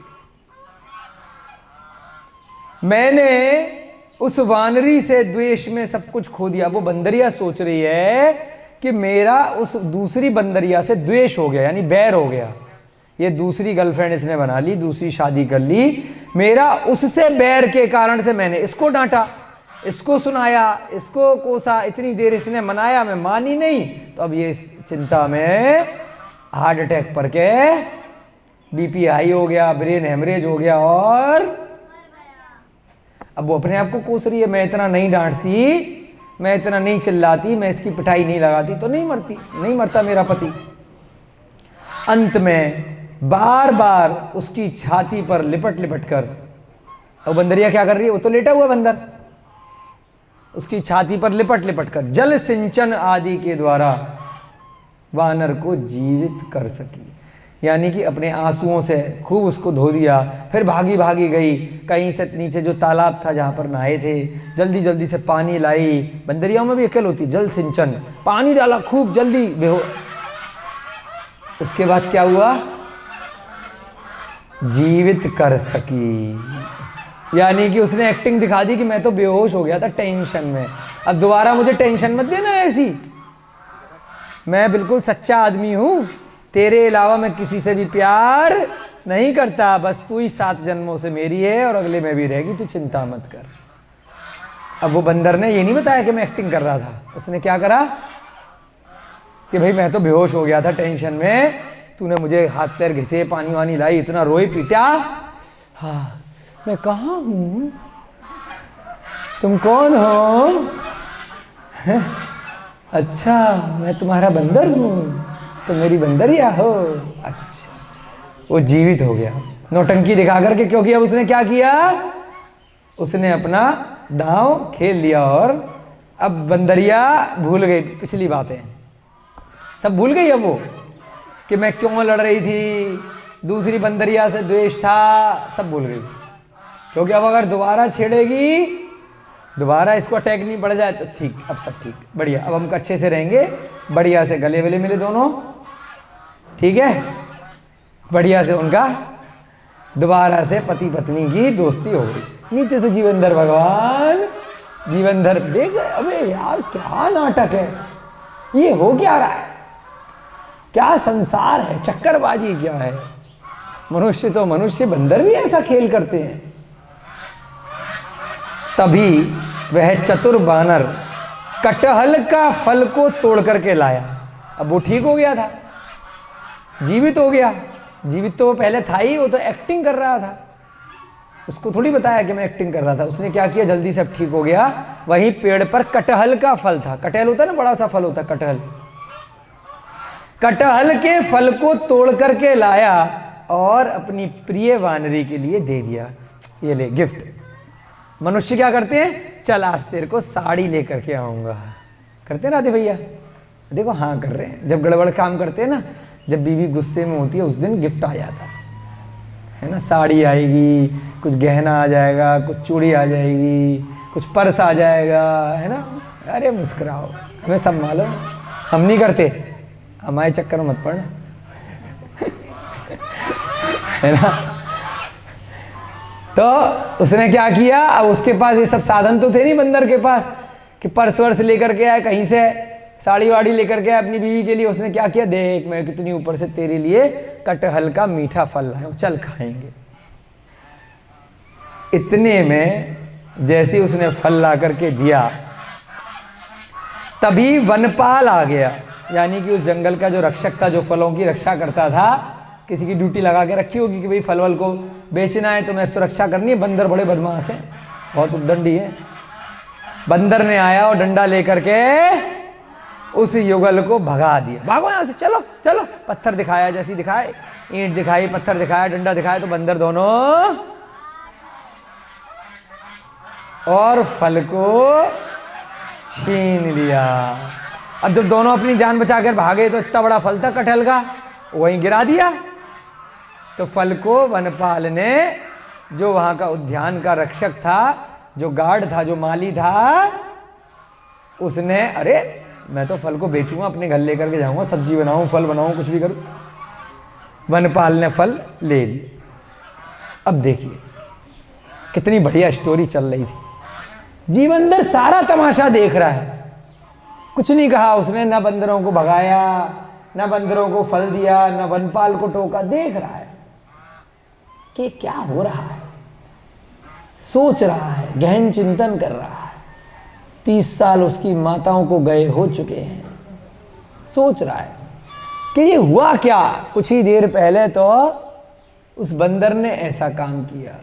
मैंने उस वानरी से द्वेष में सब कुछ खो दिया। वो बंदरिया सोच रही है कि मेरा उस दूसरी बंदरिया से द्वेष हो गया, यानी बैर हो गया। ये दूसरी गर्लफ्रेंड इसने बना ली, दूसरी शादी कर ली, मेरा उससे बैर के कारण से मैंने इसको डांटा, इसको सुनाया, इसको कोसा, इतनी देर इसने मनाया, मैं मानी नहीं। तो अब ये इस चिंता में हार्ट अटैक पर के बीपी हाई हो गया, ब्रेन हेमरेज हो गया, और अब वो अपने आप को कोस रही है, मैं इतना नहीं डांटती, मैं इतना नहीं चिल्लाती, मैं इसकी पिटाई नहीं लगाती तो नहीं मरती, नहीं मरता मेरा पति। अंत में बार बार उसकी छाती पर लिपट लिपट कर, और बंदरिया क्या कर रही है, वो तो लेटा हुआ बंदर, उसकी छाती पर लिपट लिपट कर जल सिंचन आदि के द्वारा वानर को जीवित कर सकी। यानी कि अपने आंसुओं से खूब उसको धो दिया, फिर भागी भागी गई कहीं से नीचे जो तालाब था जहाँ पर नहाए थे, जल्दी जल्दी से पानी लाई। बंदरियाओं में भी अकल होती, जल सिंचन, पानी डाला खूब जल्दी उसके बाद क्या हुआ, जीवित कर सकी। यानी कि उसने एक्टिंग दिखा दी कि मैं तो बेहोश हो गया था टेंशन में, अब दोबारा मुझे टेंशन मत देना ऐसी, मैं बिल्कुल सच्चा आदमी हूं, तेरे अलावा मैं किसी से भी प्यार नहीं करता, बस तू ही 7 जन्मों से मेरी है और अगले में भी रहेगी, तू चिंता मत कर। अब वो बंदर ने ये नहीं बताया कि मैं एक्टिंग कर रहा था, उसने क्या करा कि भाई मैं तो बेहोश हो गया था टेंशन में, तूने मुझे हाथ पैर घिसे, पानी वानी लाई, इतना रोई पीटा, हाँ मैं कहाँ हूँ, तुम कौन हो, अच्छा मैं तुम्हारा बंदर हूँ, तो मेरी बंदरिया हो। अच्छा, वो जीवित हो गया नौटंकी दिखा करके, क्योंकि अब उसने क्या किया, उसने अपना दांव खेल लिया, और अब बंदरिया भूल गई पिछली बातें, सब भूल गई अब वो कि मैं क्यों लड़ रही थी, दूसरी बंदरिया से द्वेष था, सब भूल गई। क्योंकि अब अगर दोबारा छेड़ेगी, दोबारा इसको अटैक नहीं बढ़ जाए तो ठीक, अब सब ठीक, बढ़िया, अब हम अच्छे से रहेंगे, बढ़िया से गले वले मिले दोनों, ठीक है, बढ़िया से उनका दोबारा से पति पत्नी की दोस्ती हो गई। नीचे से जीवनधर भगवान, जीवनधर देख, अबे यार क्या नाटक है ये, हो क्या रहा है, क्या संसार है, चक्करबाजी क्या है, मनुष्य तो मनुष्य, बंदर भी ऐसा खेल करते हैं। तभी वह चतुर बानर कटहल का फल को तोड़ करके लाया। अब वो ठीक हो गया था, जीवित हो गया, जीवित तो वो पहले था ही, वो तो एक्टिंग कर रहा था। उसको थोड़ी बताया कि मैं एक्टिंग कर रहा था। उसने क्या किया, जल्दी से अब ठीक हो गया। वहीं पेड़ पर कटहल का फल था। कटहल होता है ना, बड़ा सा फल होता है कटहल। कटहल के फल को तोड़ करके लाया और अपनी प्रिय वानरी के लिए दे दिया। ये ले गिफ्ट। मनुष्य क्या करते हैं, चल आज तेरे को साड़ी लेकर के आऊंगा, करते हैं राधे भैया। देखो हाँ कर रहे हैं। जब गड़बड़ काम करते हैं ना, जब बीवी गुस्से में होती है, उस दिन गिफ्ट आ जाता है ना। साड़ी आएगी, कुछ गहना आ जाएगा, कुछ चूड़ी आ जाएगी, कुछ पर्स आ जाएगा, है ना। अरे मुस्कुराओ, हमें सब मालूम, हम नहीं करते, हमारे चक्कर में मत पड़ना है ना। तो उसने क्या किया, अब उसके पास ये सब साधन तो थे नहीं बंदर के पास कि पर्स वर्स लेकर के आए कहीं से, साड़ी वाड़ी लेकर के आए अपनी बीवी के लिए। उसने क्या किया, देख मैं कितनी ऊपर से तेरे लिए कटहल का मीठा फल लाया हूं, चल खाएंगे। इतने में जैसे उसने फल ला करके दिया, तभी वनपाल आ गया। यानी कि उस जंगल का जो रक्षक था, जो फलों की रक्षा करता था, किसी की ड्यूटी लगा के रखी होगी कि भाई फल वल को बेचना है तो मैं सुरक्षा करनी है। बंदर बड़े बदमाश हैं, बहुत उद्दंडी है। बंदर ने आया और डंडा लेकर के उस युगल को भगा दिया। भागो यहां से, चलो चलो। पत्थर दिखाया, जैसी दिखाए, ईंट दिखाई, पत्थर दिखाया, डंडा दिखाया, तो बंदर दोनों और फल को छीन लिया। अब जब दोनों अपनी जान बचाकर भागे तो इतना बड़ा फल था कटहल का, वहीं गिरा दिया। तो फल को वनपाल ने, जो वहां का उद्यान का रक्षक था, जो गार्ड था, जो माली था, उसने, अरे मैं तो फल को बेचूंगा, अपने घर लेकर के जाऊंगा, सब्जी बनाऊं, फल बनाऊं, कुछ भी करूं। वनपाल ने फल ले ली। अब देखिए कितनी बढ़िया स्टोरी चल रही थी। जीवंदर सारा तमाशा देख रहा है, कुछ नहीं कहा उसने, ना बंदरों को भगाया, ना बंदरों को फल दिया, ना वनपाल को टोका। देख रहा है कि क्या हो रहा है, सोच रहा है, गहन चिंतन कर रहा है। 30 साल उसकी माताओं को गए हो चुके हैं। सोच रहा है कि ये हुआ क्या। कुछ ही देर पहले तो उस बंदर ने ऐसा काम किया,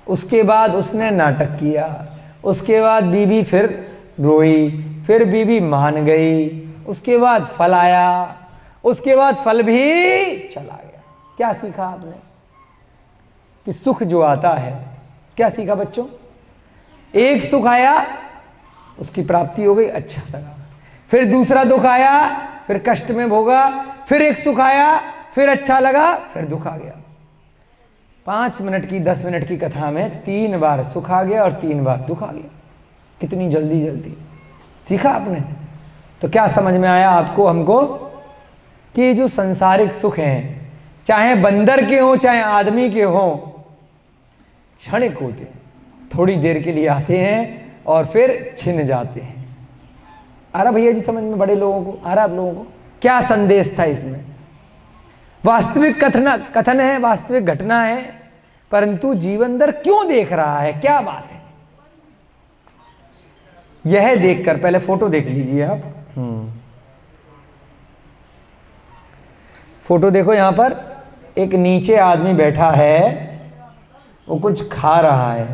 उसके बाद उसने नाटक किया, उसके बाद बीबी फिर रोई, फिर बीबी मान गई, उसके बाद फल आया, उसके बाद फल भी चला गया। क्या सीखा आपने कि सुख जो आता है, क्या सीखा बच्चों? एक सुख आया, उसकी प्राप्ति हो गई, अच्छा लगा। फिर दूसरा दुख आया, फिर कष्ट में भोगा। फिर एक सुख आया, फिर अच्छा लगा, फिर दुख आ गया। 5 मिनट की 10 मिनट की कथा में 3 बार सुख आ गया और 3 बार दुख आ गया। कितनी जल्दी जल्दी सीखा आपने। तो क्या समझ में आया आपको, हमको, कि जो संसारिक सुख हैं, चाहे बंदर के हों चाहे आदमी के हों, क्षणिक होते हैं, थोड़ी देर के लिए आते हैं और फिर छिन जाते हैं। आ रहा भैया जी समझ में, बड़े लोगों को आ रहा, आप लोगों को क्या संदेश था इसमें? वास्तविक कथन है, वास्तविक घटना है, परंतु जीवंदर क्यों देख रहा है, क्या बात है? यह देखकर, पहले फोटो देख लीजिए आप। फोटो देखो, यहां पर एक नीचे आदमी बैठा है, वो कुछ खा रहा है।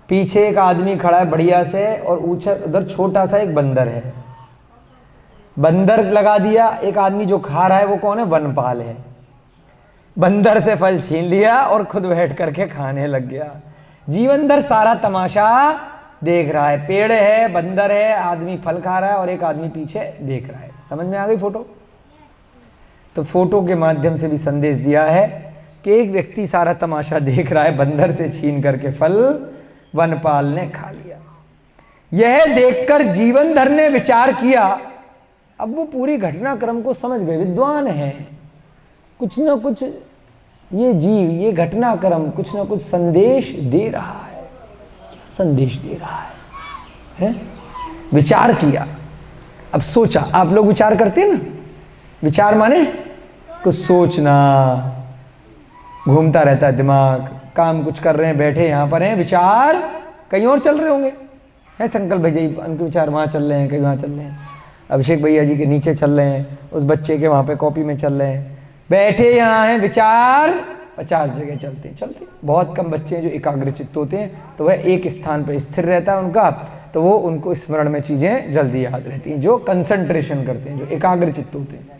पीछे एक आदमी खड़ा है बढ़िया से, और उधर छोटा सा एक बंदर है। बंदर लगा दिया, एक आदमी जो खा रहा है वो कौन है? वनपाल है। बंदर से फल छीन लिया और खुद बैठ करके खाने लग गया। जीवंदर सारा तमाशा देख रहा है। पेड़ है, बंदर है, आदमी फल खा रहा है और एक आदमी पीछे देख रहा है। समझ में आ गई फोटो? तो फोटो के माध्यम से भी संदेश दिया है कि एक व्यक्ति सारा तमाशा देख रहा है, बंदर से छीन करके फल वनपाल ने खा लिया। यह देखकर जीवनधर ने विचार किया। अब वो पूरी घटनाक्रम को समझ गए, विद्वान है, कुछ ना कुछ ये जीव, ये घटनाक्रम कुछ ना कुछ संदेश दे रहा है। क्या संदेश दे रहा है? विचार किया। अब सोचा, आप लोग विचार करते हैं ना, विचार माने कुछ सोचना, घूमता रहता है दिमाग, काम कुछ कर रहे हैं, बैठे यहाँ पर हैं, विचार कहीं और चल रहे होंगे। है संकल्प भैया जी, उनके विचार वहाँ चल रहे हैं, कहीं वहाँ चल रहे हैं। अभिषेक भैया जी के नीचे चल रहे हैं, उस बच्चे के वहाँ पे कॉपी में चल रहे हैं, बैठे यहाँ हैं, विचार 50 जगह चलते चलते। बहुत कम बच्चे हैं जो एकाग्र चित्त होते हैं, तो वह एक स्थान पर स्थिर रहता है उनका, तो वो उनको स्मरण में चीजें जल्दी याद रहती हैं। जो कंसंट्रेशन करते हैं, जो एकाग्र चित्त होते हैं,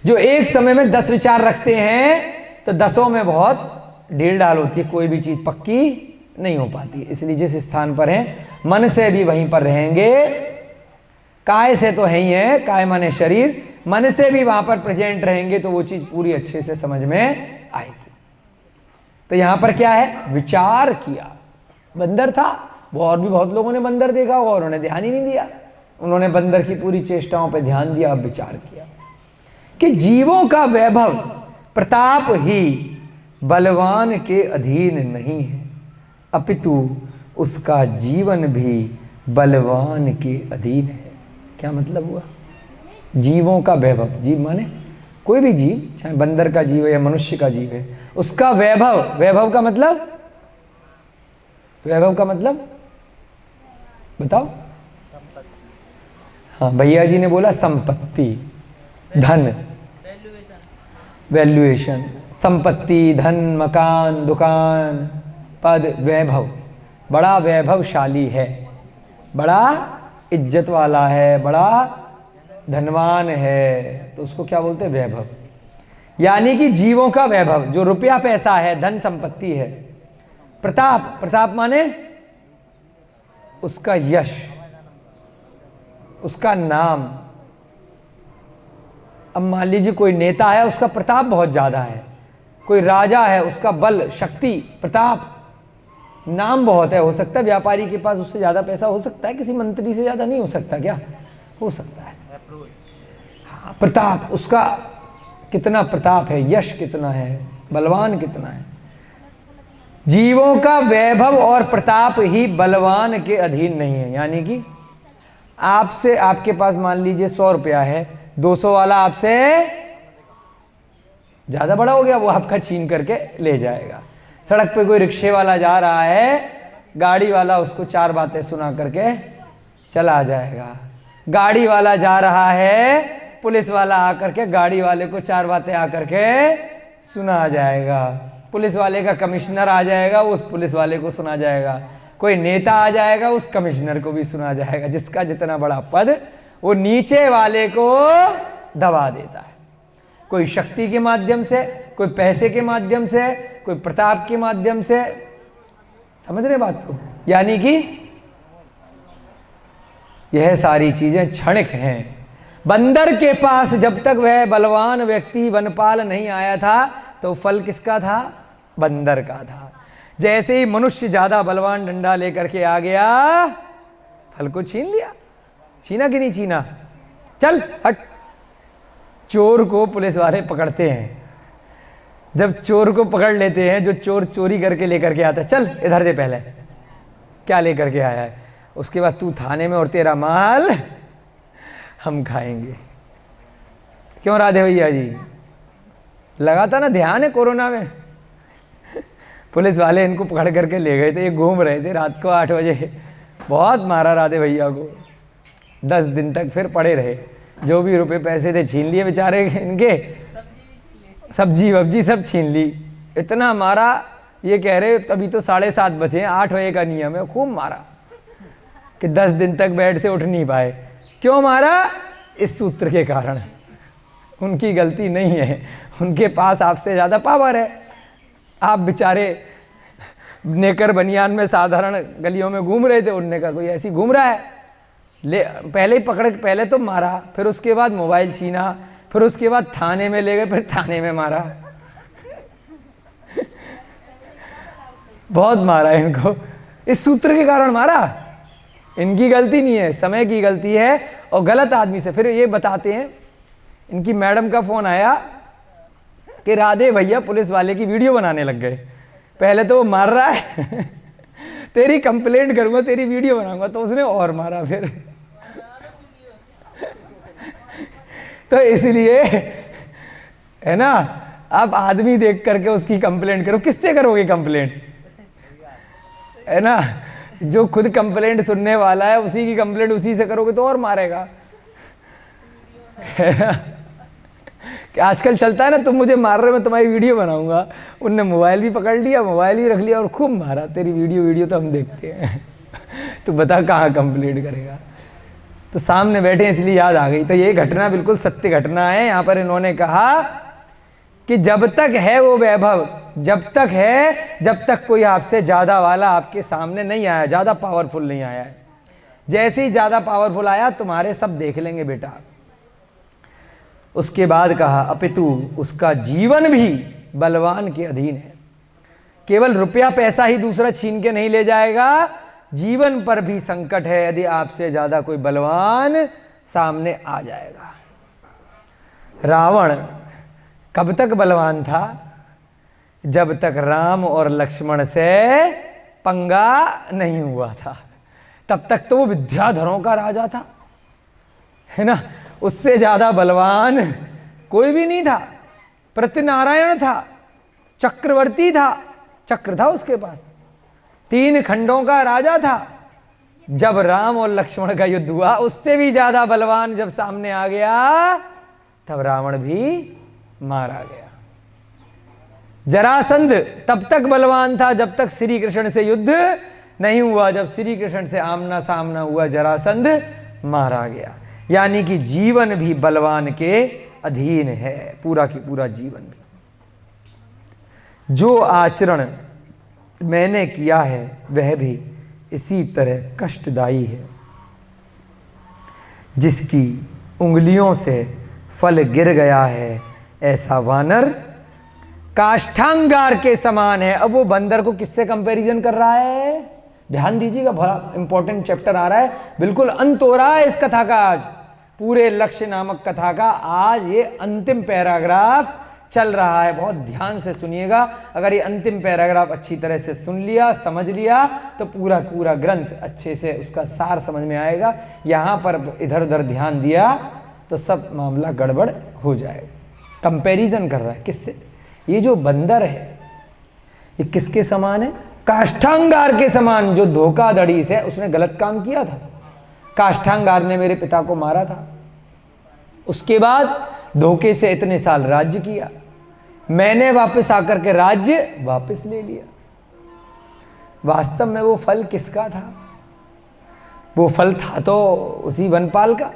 जो एक समय में 10 विचार रखते हैं, तो 10 में बहुत ढील डाल होती है, कोई भी चीज पक्की नहीं हो पाती। इसलिए जिस स्थान पर हैं, मन से भी वहीं पर रहेंगे। काय से तो है ही है, काय माने शरीर, मन से भी वहां पर प्रेजेंट रहेंगे तो वो चीज पूरी अच्छे से समझ में आएगी। तो यहां पर क्या है, विचार किया। बंदर था, वो और भी बहुत लोगों ने बंदर देखा होगा और उन्होंने ध्यान ही नहीं दिया। उन्होंने बंदर की पूरी चेष्टाओं पर ध्यान दिया, अब विचार किया कि जीवों का वैभव प्रताप ही बलवान के अधीन नहीं है, अपितु उसका जीवन भी बलवान के अधीन है। क्या मतलब हुआ? जीवों का वैभव, जीव माने कोई भी जीव, चाहे बंदर का जीव है या मनुष्य का जीव है, उसका वैभव, वैभव का मतलब, वैभव का मतलब बताओ। हाँ, भैया जी ने बोला संपत्ति, धन, वैल्यूएशन, संपत्ति, धन, मकान, दुकान, पद, वैभव। बड़ा वैभवशाली है, बड़ा इज्जत वाला है, बड़ा धनवान है, तो उसको क्या बोलते हैं? वैभव। यानी कि जीवों का वैभव, जो रुपया पैसा है, धन संपत्ति है। प्रताप, प्रताप माने उसका यश, उसका नाम। अब मान लीजिए कोई नेता है, उसका प्रताप बहुत ज्यादा है, कोई राजा है, उसका बल, शक्ति, प्रताप, नाम बहुत है। हो सकता है व्यापारी के पास उससे ज्यादा पैसा हो सकता है, किसी मंत्री से ज्यादा नहीं हो सकता, क्या हो सकता है? हाँ, प्रताप, उसका कितना प्रताप है, यश कितना है, बलवान कितना है। जीवों का वैभव और प्रताप ही बलवान के अधीन नहीं है। यानी कि आपसे, आपके पास मान लीजिए 100 रुपया है, 200 वाला आपसे ज्यादा बड़ा हो गया, वो आपका छीन करके ले जाएगा। सड़क पे कोई रिक्शे वाला जा रहा है, गाड़ी वाला उसको 4 बातें सुना करके चला जाएगा। गाड़ी वाला जा रहा है, पुलिस वाला आकर के गाड़ी वाले को 4 बातें आकर के सुना जाएगा। पुलिस वाले का कमिश्नर आ जाएगा, उस पुलिस वाले को सुना जाएगा। कोई नेता आ जाएगा, उस कमिश्नर को भी सुना जाएगा। जिसका जितना बड़ा पद, वो नीचे वाले को दबा देता है। कोई शक्ति के माध्यम से, कोई पैसे के माध्यम से, कोई प्रताप के माध्यम से। समझ रहे बात को? यानी कि यह सारी चीजें क्षणिक हैं। बंदर के पास जब तक वह बलवान व्यक्ति वनपाल नहीं आया था, तो फल किसका था? बंदर का था। जैसे ही मनुष्य ज्यादा बलवान डंडा लेकर के आ गया, फल को छीन लिया। छीना कि नहीं छीना? चल हट। चोर को पुलिस वाले पकड़ते हैं। जब चोर को पकड़ लेते हैं, जो चोर चोरी करके लेकर के आता है, चल इधर दे पहले, क्या लेकर के आया है, उसके बाद तू थाने में और तेरा माल हम खाएंगे। क्यों राधे भैया जी? लगा था ना ध्यान है कोरोना में? पुलिस वाले इनको पकड़ करके ले गए थे, ये घूम रहे थे रात को 8 बजे। बहुत मारा राधे भैया को, 10 दिन तक फिर पड़े रहे। जो भी रुपए पैसे थे छीन लिए बेचारे इनके, सब्जी वब्जी सब छीन ली। इतना मारा, ये कह रहे अभी तो 7:30 बजे, 8 बजे का नियम है। खूब मारा कि 10 दिन तक बेड से उठ नहीं पाए। क्यों मारा? इस सूत्र के कारण। उनकी गलती नहीं है, उनके पास आपसे ज्यादा पावर है। आप बेचारे नेकर बनियान में साधारण गलियों में घूम रहे थे, उनने कहा कोई ऐसी घूम रहा है, ले पहले ही पकड़, पहले तो मारा, फिर उसके बाद मोबाइल छीना, फिर उसके बाद थाने में ले गए, फिर थाने में मारा। बहुत मारा इनको, इस सूत्र के कारण मारा। इनकी गलती नहीं है, समय की गलती है और गलत आदमी से। फिर ये बताते हैं, इनकी मैडम का फोन आया कि राधे भैया पुलिस वाले की वीडियो बनाने लग गए। पहले तो वो मार रहा है तेरी कंप्लेंट करूंगा, तेरी वीडियो बनाऊंगा, तो उसने और मारा फिर। तो इसलिए है ना, आप आदमी देख करके उसकी कंप्लेंट करो। किससे करोगे कंप्लेंट? है ना, जो खुद कंप्लेंट सुनने वाला है उसी की कंप्लेंट उसी से करोगे तो और मारेगा। कि आजकल चलता है ना, तुम मुझे मार रहे हो मैं तुम्हारी वीडियो बनाऊंगा। उनने मोबाइल भी पकड़ लिया, मोबाइल भी रख लिया और खूब मारा, तेरी वीडियो तो हम देखते हैं। तो बता कहाँ कंप्लीट करेगा। तो सामने बैठे इसलिए याद आ गई। तो ये घटना बिल्कुल सत्य घटना है। यहाँ पर इन्होंने कहा कि जब तक है वो वैभव, जब तक है, जब तक कोई आपसे ज्यादा वाला आपके सामने नहीं आया, ज्यादा पावरफुल नहीं आया है। जैसे ही ज्यादा पावरफुल आया तुम्हारे सब देख लेंगे बेटा। उसके बाद कहा अपितु उसका जीवन भी बलवान के अधीन है। केवल रुपया पैसा ही दूसरा छीन के नहीं ले जाएगा, जीवन पर भी संकट है यदि आपसे ज्यादा कोई बलवान सामने आ जाएगा। रावण कब तक बलवान था? जब तक राम और लक्ष्मण से पंगा नहीं हुआ था, तब तक तो वो विद्याधरों का राजा था, है ना। उससे ज्यादा बलवान कोई भी नहीं था। पृथ्वीनारायण था, चक्रवर्ती था, चक्र था उसके पास, 3 खंडों का राजा था। जब राम और लक्ष्मण का युद्ध हुआ, उससे भी ज्यादा बलवान जब सामने आ गया, तब रावण भी मारा गया। जरासंध तब तक बलवान था जब तक श्री कृष्ण से युद्ध नहीं हुआ। जब श्री कृष्ण से आमना सामना हुआ, जरासंध मारा गया। यानी कि जीवन भी बलवान के अधीन है, पूरा की पूरा जीवन भी। जो आचरण मैंने किया है वह भी इसी तरह कष्टदायी है। जिसकी उंगलियों से फल गिर गया है, ऐसा वानर काष्ठांगार के समान है। अब वो बंदर को किससे कंपैरिजन कर रहा है? ध्यान दीजिएगा, बड़ा इंपॉर्टेंट चैप्टर आ रहा है, बिल्कुल अंत हो रहा है इस कथा का। आज पूरे लक्ष्य नामक कथा का आज ये अंतिम पैराग्राफ चल रहा है। बहुत ध्यान से सुनिएगा। अगर ये अंतिम पैराग्राफ अच्छी तरह से सुन लिया, समझ लिया, तो पूरा पूरा ग्रंथ अच्छे से उसका सार समझ में आएगा। यहां पर इधर उधर ध्यान दिया तो सब मामला गड़बड़ हो जाएगा। कंपैरिजन कर रहा है किससे? ये जो बंदर है ये किसके समान है? काष्ठांगार के समान। जो धोखाधड़ी से उसने गलत काम किया था, काष्ठांगार ने मेरे पिता को मारा था, उसके बाद धोखे से इतने साल राज्य किया, मैंने वापस आकर के राज्य वापस ले लिया। वास्तव में वो फल किसका था? वो फल था तो उसी वनपाल का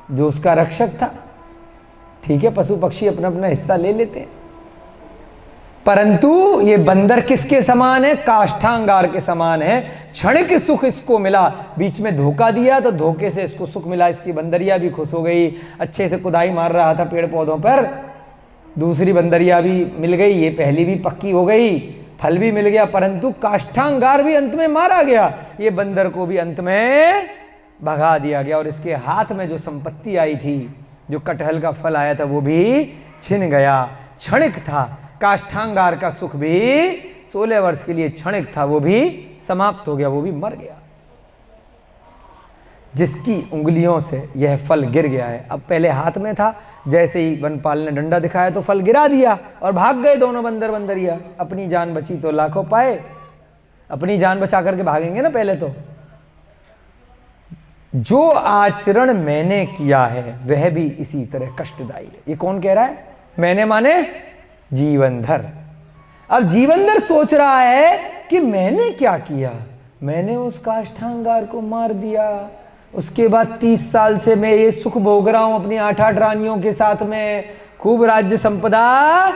जो उसका रक्षक था। ठीक है, पशु पक्षी अपना अपना हिस्सा ले लेते हैं, परंतु ये बंदर किसके समान है? काष्ठांगार के समान है। क्षणिक सुख इसको मिला, बीच में धोखा दिया तो धोखे से इसको सुख मिला। इसकी बंदरिया भी खुश हो गई, अच्छे से खुदाई मार रहा था पेड़ पौधों पर, दूसरी बंदरिया भी मिल गई, ये पहली भी पक्की हो गई, फल भी मिल गया। परंतु काष्ठांगार भी अंत में मारा गया, ये बंदर को भी अंत में भगा दिया गया। और इसके हाथ में जो संपत्ति आई थी, जो कटहल का फल आया था, वो भी छिन गया। क्षणिक था। काष्ठांगार का सुख भी 16 वर्ष के लिए क्षणिक था, वो भी समाप्त हो गया, वो भी मर गया। जिसकी उंगलियों से यह फल गिर गया है। अब पहले हाथ में था, जैसे ही वनपाल ने डंडा दिखाया तो फल गिरा दिया और भाग गए दोनों बंदर बंदरिया। अपनी जान बची तो लाखों पाए, अपनी जान बचा करके भागेंगे ना पहले तो। जो आचरण मैंने किया है वह भी इसी तरह कष्टदायी है। ये कौन कह रहा है? मैंने माने जीवनधर। अब जीवनधर सोच रहा है कि मैंने क्या किया? मैंने उस काष्ठांगार को मार दिया, उसके बाद 30 साल से मैं ये सुख भोग रहा हूं अपनी 8-8 रानियों के साथ में, खूब राज्य संपदा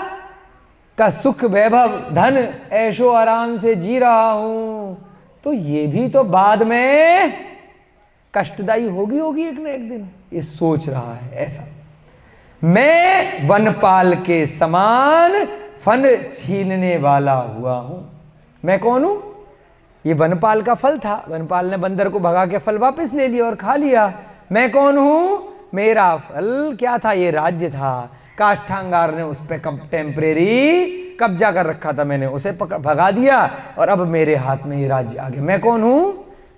का सुख, वैभव, धन, ऐशो आराम से जी रहा हूं। तो ये भी तो बाद में कष्टदायी होगी एक ना एक दिन, ये सोच रहा है ऐसा। मैं वनपाल के समान फल छीनने वाला हुआ हूं। मैं कौन हूं? ये वनपाल का फल था, वनपाल ने बंदर को भगा के फल वापस ले लिया और खा लिया। मैं कौन हूं? मेरा फल क्या था? ये राज्य था। काष्ठांगार ने उस पर टेम्परेरी कब्जा कर रखा था, मैंने उसे भगा दिया और अब मेरे हाथ में ये राज्य आ गया। मैं कौन हूं?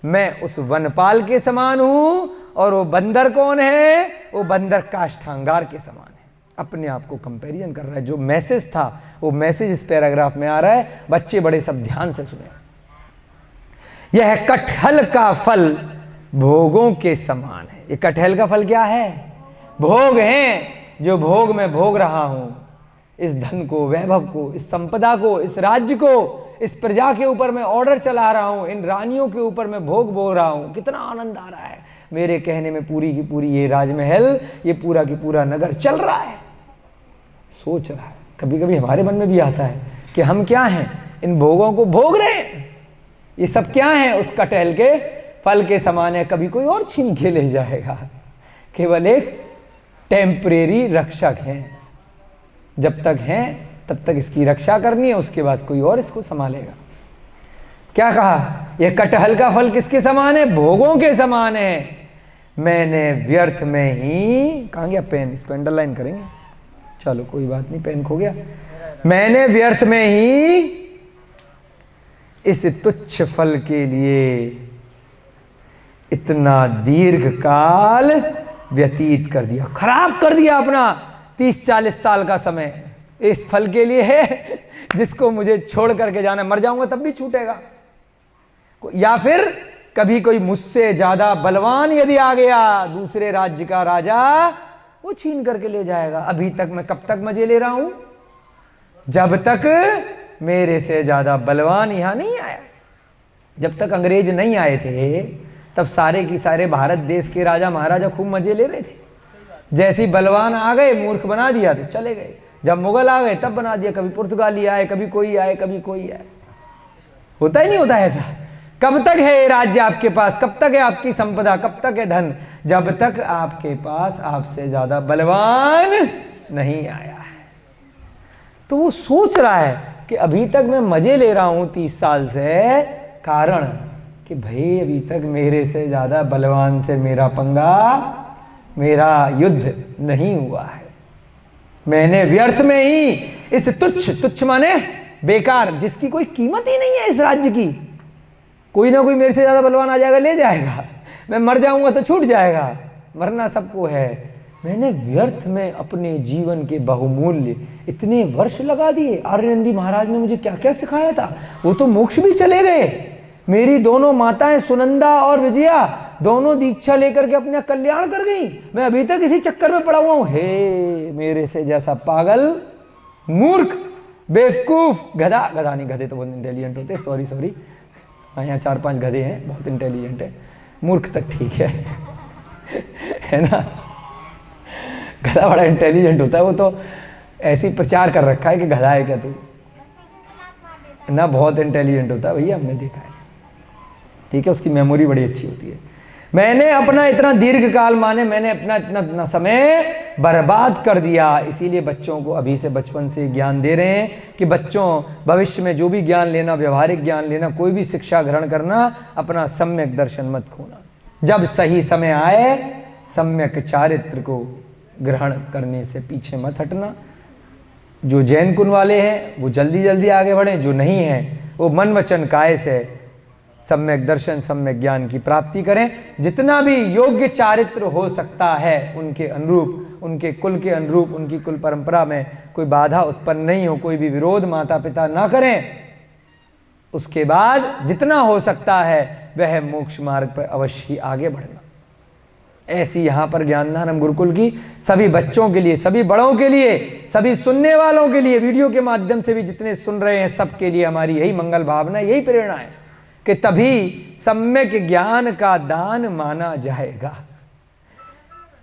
मैं उस वनपाल के समान हूं। और वो बंदर कौन है? वो बंदर काष्ठांगार के समान है। अपने आप को कंपैरिजन कर रहा है। जो मैसेज था वो मैसेज इस पैराग्राफ में आ रहा है। बच्चे बड़े सब ध्यान से सुने। यह कटहल का फल भोगों के समान है। ये कटहल का फल क्या है? भोग हैं। जो भोग मैं भोग रहा हूं, इस धन को, वैभव को, इस संपदा को, इस राज्य को, इस प्रजा के ऊपर मैं ऑर्डर चला रहा हूं, इन रानियों के ऊपर मैं भोग भोग रहा हूं, कितना आनंद आ रहा है मेरे कहने में। पूरी की पूरी ये राजमहल, ये पूरा की पूरा नगर चल रहा है, सोच रहा है। कभी कभी हमारे मन में भी आता है कि हम क्या हैं, इन भोगों को भोग रहे हैं, ये सब क्या है, उस कटहल के फल के समान है, कभी कोई और छीन के ले जाएगा। केवल एक टेम्परेरी रक्षक हैं, जब तक हैं तब तक इसकी रक्षा करनी है, उसके बाद कोई और इसको संभालेगा। क्या कहा, यह कटहल का फल किसके समान है, भोगों के समान है। मैंने व्यर्थ में ही, कहाँ गया पेन, इस पर अंडरलाइन करेंगे, चलो कोई बात नहीं, पेन खो गया। मैंने व्यर्थ में ही इस तुच्छ फल के लिए इतना दीर्घ काल व्यतीत कर दिया, खराब कर दिया अपना 30-40 साल का समय इस फल के लिए है, जिसको मुझे छोड़ करके जाना, मर जाऊंगा तब भी छूटेगा। या फिर कभी कोई मुझसे ज्यादा बलवान यदि आ गया, दूसरे राज्य का राजा, वो छीन करके ले जाएगा। अभी तक मैं कब तक मजे ले रहा हूं, जब तक मेरे से ज्यादा बलवान यहां नहीं आया। जब तक अंग्रेज नहीं आए थे तब सारे की सारे भारत देश के राजा महाराजा खूब मजे ले रहे थे। जैसे ही बलवान आ गए, मूर्ख बना दिया तो चले गए। जब मुगल आ गए तब बना दिया, कभी पुर्तगाली आए, कभी कोई आए, कभी कोई आए। होता ही नहीं होता ऐसा। कब तक है ये राज्य आपके पास, कब तक है आपकी संपदा, कब तक है धन, जब तक आपके पास आपसे ज्यादा बलवान नहीं आया है। तो वो सोच रहा है कि अभी तक मैं मजे ले रहा हूं 30 साल से, कारण कि भाई अभी तक मेरे से ज्यादा बलवान से मेरा पंगा, मेरा युद्ध नहीं हुआ है। मैंने व्यर्थ में ही इस तुच्छ माने बेकार, जिसकी कोई कीमत ही नहीं है इस राज्य की, कोई ना कोई मेरे से ज्यादा बलवान आ जाएगा, ले जाएगा, मैं मर जाऊंगा तो छूट जाएगा, मरना सबको है। मैंने व्यर्थ में अपने जीवन के बहुमूल्य इतने वर्ष लगा दिए। आर्यनंदी महाराज ने मुझे क्या क्या सिखाया था, वो तो मोक्ष भी चले गए। मेरी दोनों माताएं सुनंदा और विजया दोनों दीक्षा लेकर के अपना कल्याण कर गई, मैं अभी तक इसी चक्कर में पड़ा हुआ हूं। हे मेरे से जैसा पागल, मूर्ख, बेवकूफ, गधा, गधा नहीं, गधे तो बहुत इंटेलिजेंट होते, सॉरी, हाँ यहाँ 4-5 गधे हैं, बहुत इंटेलिजेंट है, मूर्ख तक ठीक है ना। गधा बड़ा इंटेलिजेंट होता है, वो तो ऐसी प्रचार कर रखा है कि गधा है क्या तू, ना बहुत इंटेलिजेंट होता है भैया, हमने देखा है, ठीक है, उसकी मेमोरी बड़ी अच्छी होती है। मैंने अपना इतना दीर्घ काल, माने मैंने अपना इतना समय बर्बाद कर दिया। इसीलिए बच्चों को अभी से, बचपन से ज्ञान दे रहे हैं कि बच्चों, भविष्य में जो भी ज्ञान लेना, व्यवहारिक ज्ञान लेना, कोई भी शिक्षा ग्रहण करना, अपना सम्यक दर्शन मत खोना। जब सही समय आए, सम्यक चारित्र को ग्रहण करने से पीछे मत हटना। जो जैन कुल वाले हैं वो जल्दी जल्दी आगे बढ़ें, जो नहीं है वो मन वचन काया से सम्यक दर्शन, सम्यक ज्ञान की प्राप्ति करें। जितना भी योग्य चारित्र हो सकता है उनके अनुरूप, उनके कुल के अनुरूप, उनकी कुल परंपरा में कोई बाधा उत्पन्न नहीं हो, कोई भी विरोध माता पिता ना करें। उसके बाद जितना हो सकता है वह मोक्ष मार्ग पर अवश्य ही आगे बढ़ना। ऐसी यहाँ पर ज्ञानधाम गुरुकुल की सभी बच्चों के लिए, सभी बड़ों के लिए, सभी सुनने वालों के लिए, वीडियो के माध्यम से भी जितने सुन रहे हैं, सबके लिए हमारी यही मंगल भावना, यही प्रेरणा है कि तभी सम्यक ज्ञान का दान माना जाएगा।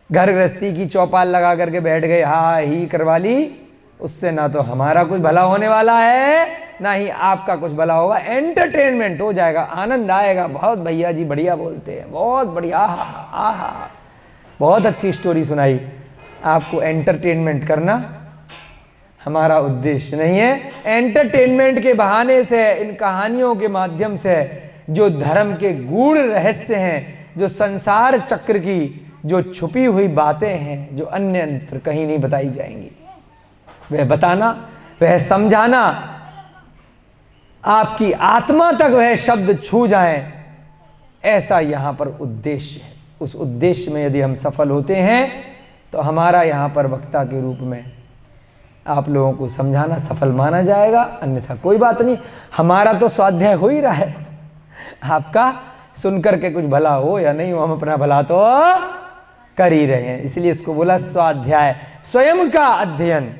घर गृहस्थी की चौपाल लगा करके बैठ गए, हा ही करवा ली, उससे ना तो हमारा कुछ भला होने वाला है, ना ही आपका कुछ भला होगा। एंटरटेनमेंट हो जाएगा, आनंद आएगा। बहुत भैया जी बढ़िया बोलते हैं, बहुत बढ़िया, आहा, बहुत अच्छी स्टोरी सुनाई। आपको एंटरटेनमेंट करना हमारा उद्देश्य नहीं है। एंटरटेनमेंट के बहाने से, इन कहानियों के माध्यम से जो धर्म के गूढ़ रहस्य हैं, जो संसार चक्र की जो छुपी हुई बातें हैं, जो अन्यत्र कहीं नहीं बताई जाएंगी, वह बताना, वह समझाना, आपकी आत्मा तक वह शब्द छू जाएं, ऐसा यहां पर उद्देश्य है। उस उद्देश्य में यदि हम सफल होते हैं तो हमारा यहां पर वक्ता के रूप में आप लोगों को समझाना सफल माना जाएगा, अन्यथा कोई बात नहीं। हमारा तो स्वाध्याय हो ही रहा है, आपका सुनकर के कुछ भला हो या नहीं हो, हम अपना भला तो कर ही रहे हैं, इसलिए इसको बोला स्वाध्याय, स्वयं का अध्ययन।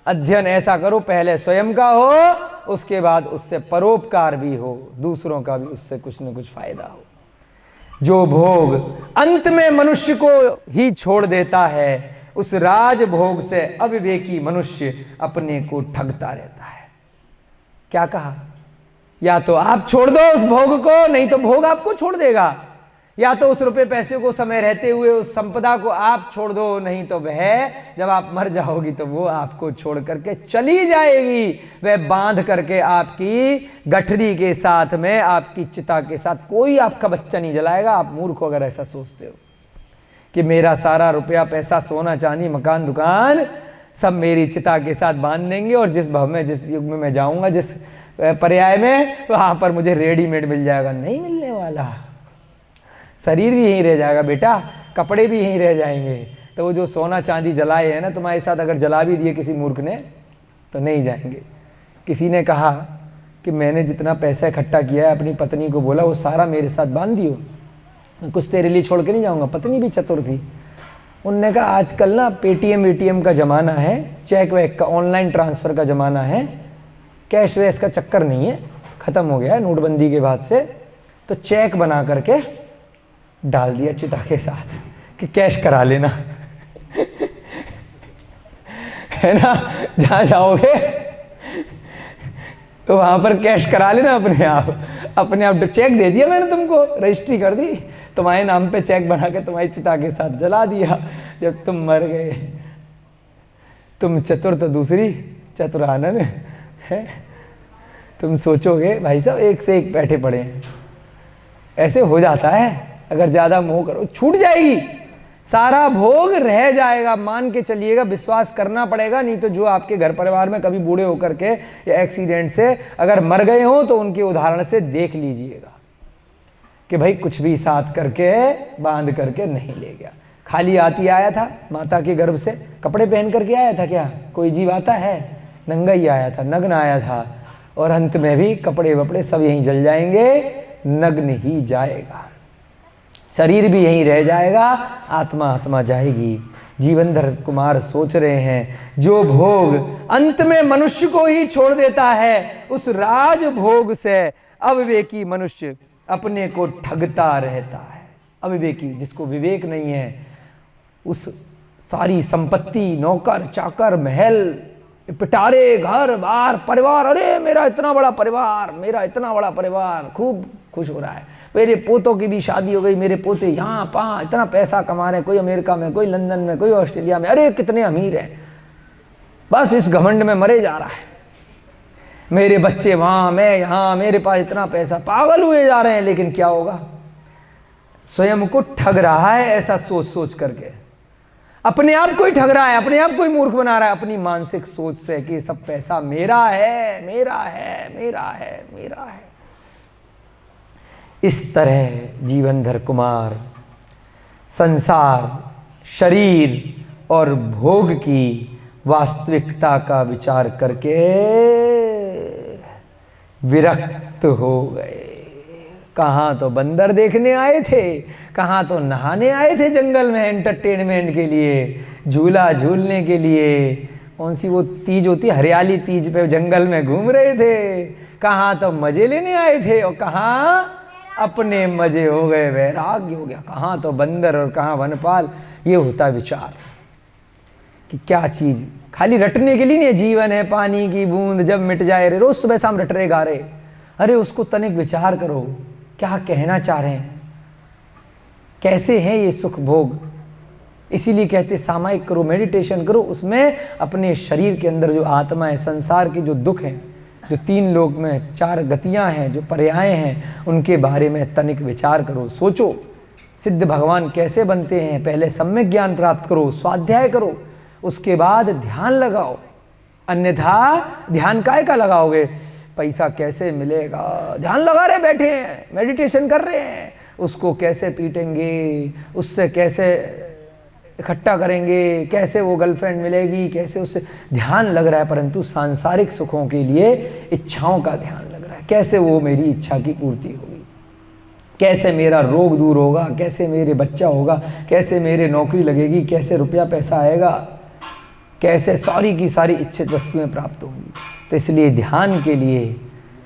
अध्ययन ऐसा करो, पहले स्वयं का हो, उसके बाद उससे परोपकार भी हो, दूसरों का भी उससे कुछ न कुछ फायदा हो। जो भोग अंत में मनुष्य को ही छोड़ देता है, उस राजभोग से अविवेकी मनुष्य अपने को ठगता रहता है। क्या कहा? या तो आप छोड़ दो उस भोग को, नहीं तो भोग आपको छोड़ देगा। या तो उस रुपए पैसे को समय रहते हुए उस संपदा को आप छोड़ दो, नहीं तो वह जब आप मर जाओगी तो वो आपको छोड़ करके चली जाएगी। वह बांध करके आपकी गठरी के साथ में, आपकी चिता के साथ, कोई आपका बच्चा नहीं जलाएगा। आप मूर्ख हो अगर ऐसा सोचते हो कि मेरा सारा रुपया पैसा, सोना चांदी, मकान दुकान सब मेरी चिता के साथ बांध देंगे और जिस भव में, जिस युग में मैं जाऊंगा, जिस पर्याय में, वहां पर मुझे रेडीमेड मिल जाएगा। नहीं मिलने वाला। शरीर भी यहीं रह जाएगा बेटा, कपड़े भी यहीं रह जाएंगे। तो वो जो सोना चांदी जलाए हैं ना तुम्हारे साथ, अगर जला भी दिए किसी मूर्ख ने तो नहीं जाएंगे। किसी ने कहा कि मैंने जितना पैसा इकट्ठा किया है, अपनी पत्नी को बोला वो सारा मेरे साथ बांध दियो, कुछ तेरे लिए छोड़ के नहीं जाऊंगा। पत्नी भी चतुर थी, उनने कहा आजकल ना पेटीएम वेटीएम का ज़माना है, चेक वेक का, ऑनलाइन ट्रांसफ़र का ज़माना है, कैश वैश का चक्कर नहीं है, ख़त्म हो गया है नोटबंदी के बाद से। तो चेक बना करके डाल दिया चिता के साथ कि कैश करा लेना है ना, जहाँ जाओगे तो वहाँ पर कैश करा लेना अपने आप। चेक दे दिया मैंने तुमको, रजिस्ट्री कर दी, तुम्हारे नाम पे चेक बना के तुम्हारी चिता के साथ जला दिया जब तुम मर गए। तुम चतुर तो दूसरी चतुरानन है। तुम सोचोगे भाई साहब एक से एक बैठे पड़े हैं, ऐसे हो जाता है। अगर ज़्यादा मोह करो छूट जाएगी, सारा भोग रह जाएगा। मान के चलिएगा, विश्वास करना पड़ेगा, नहीं तो जो आपके घर परिवार में कभी बूढ़े होकर के या एक्सीडेंट से अगर मर गए हो तो उनके उदाहरण से देख लीजिएगा कि भाई कुछ भी साथ करके बांध करके नहीं ले गया। खाली हाथी आया था माता के गर्भ से, कपड़े पहन करके आया था क्या? कोई जीव आता है? नंगा ही आया था, नग्न आया था, और अंत में भी कपड़े वपड़े सब यहीं जल जाएंगे, नग्न ही जाएगा, शरीर भी यहीं रह जाएगा, आत्मा आत्मा जाएगी। जीवनधर कुमार सोच रहे हैं जो भोग अंत में मनुष्य को ही छोड़ देता है, उस राजभोग से अविवेकी मनुष्य अपने को ठगता रहता है। अविवेकी, जिसको विवेक नहीं है, उस सारी संपत्ति, नौकर चाकर, महल, पिटारे, घर बार, परिवार, अरे मेरा इतना बड़ा परिवार, मेरा इतना बड़ा परिवार, खूब खुश हो रहा है, मेरे पोतों की भी शादी हो गई, मेरे पोते यहाँ वहाँ इतना पैसा कमा रहे हैं, कोई अमेरिका में, कोई लंदन में, कोई ऑस्ट्रेलिया में, अरे कितने अमीर हैं। बस इस घमंड में मरे जा रहा है, मेरे बच्चे वहाँ, मैं यहाँ, मेरे पास इतना पैसा, पागल हुए जा रहे हैं। लेकिन क्या होगा? स्वयं को ठग रहा है ऐसा सोच सोच करके, अपने आप को ही ठग रहा है, अपने आप को ही मूर्ख बना रहा है अपनी मानसिक सोच से कि सब पैसा मेरा है, मेरा है, मेरा है, मेरा है। इस तरह जीवनधर कुमार संसार, शरीर और भोग की वास्तविकता का विचार करके विरक्त हो गए। कहाँ तो बंदर देखने आए थे, कहाँ तो नहाने आए थे जंगल में एंटरटेनमेंट के लिए, झूला झूलने के लिए, कौन सी वो तीज होती है, हरियाली तीज पे जंगल में घूम रहे थे। कहाँ तो मजे लेने आए थे और कहाँ अपने मजे हो गए, वैराग्य हो गया। कहाँ तो बंदर और कहाँ वनपाल। ये होता विचार कि क्या चीज़ खाली रटने के लिए नहीं है। जीवन है पानी की बूंद, जब मिट जाए रे, रोज सुबह शाम रट रहे गा रहे। अरे उसको तनिक विचार करो, क्या कहना चाह रहे हैं, कैसे हैं ये सुख भोग। इसीलिए कहते सामायिक करो, मेडिटेशन करो, उसमें अपने शरीर के अंदर जो आत्मा है, संसार के जो दुख हैं, जो तीन लोक में चार गतियां हैं, जो पर्याय हैं, उनके बारे में तनिक विचार करो, सोचो सिद्ध भगवान कैसे बनते हैं। पहले सम्यक ज्ञान प्राप्त करो, स्वाध्याय करो, उसके बाद ध्यान लगाओ। अन्यथा ध्यान काय का लगाओगे, पैसा कैसे मिलेगा, ध्यान लगा रहे बैठे हैं, मेडिटेशन कर रहे हैं, उसको कैसे पीटेंगे, उससे कैसे इकट्ठा करेंगे, कैसे वो गर्लफ्रेंड मिलेगी, कैसे उससे ध्यान लग रहा है, परंतु सांसारिक सुखों के लिए इच्छाओं का ध्यान लग रहा है, कैसे वो मेरी इच्छा की पूर्ति होगी, कैसे मेरा रोग दूर होगा, कैसे मेरे बच्चा होगा, कैसे मेरे नौकरी लगेगी, कैसे रुपया पैसा आएगा, कैसे सारी की सारी इच्छित वस्तुएं प्राप्त होंगी। तो इसलिए ध्यान के लिए,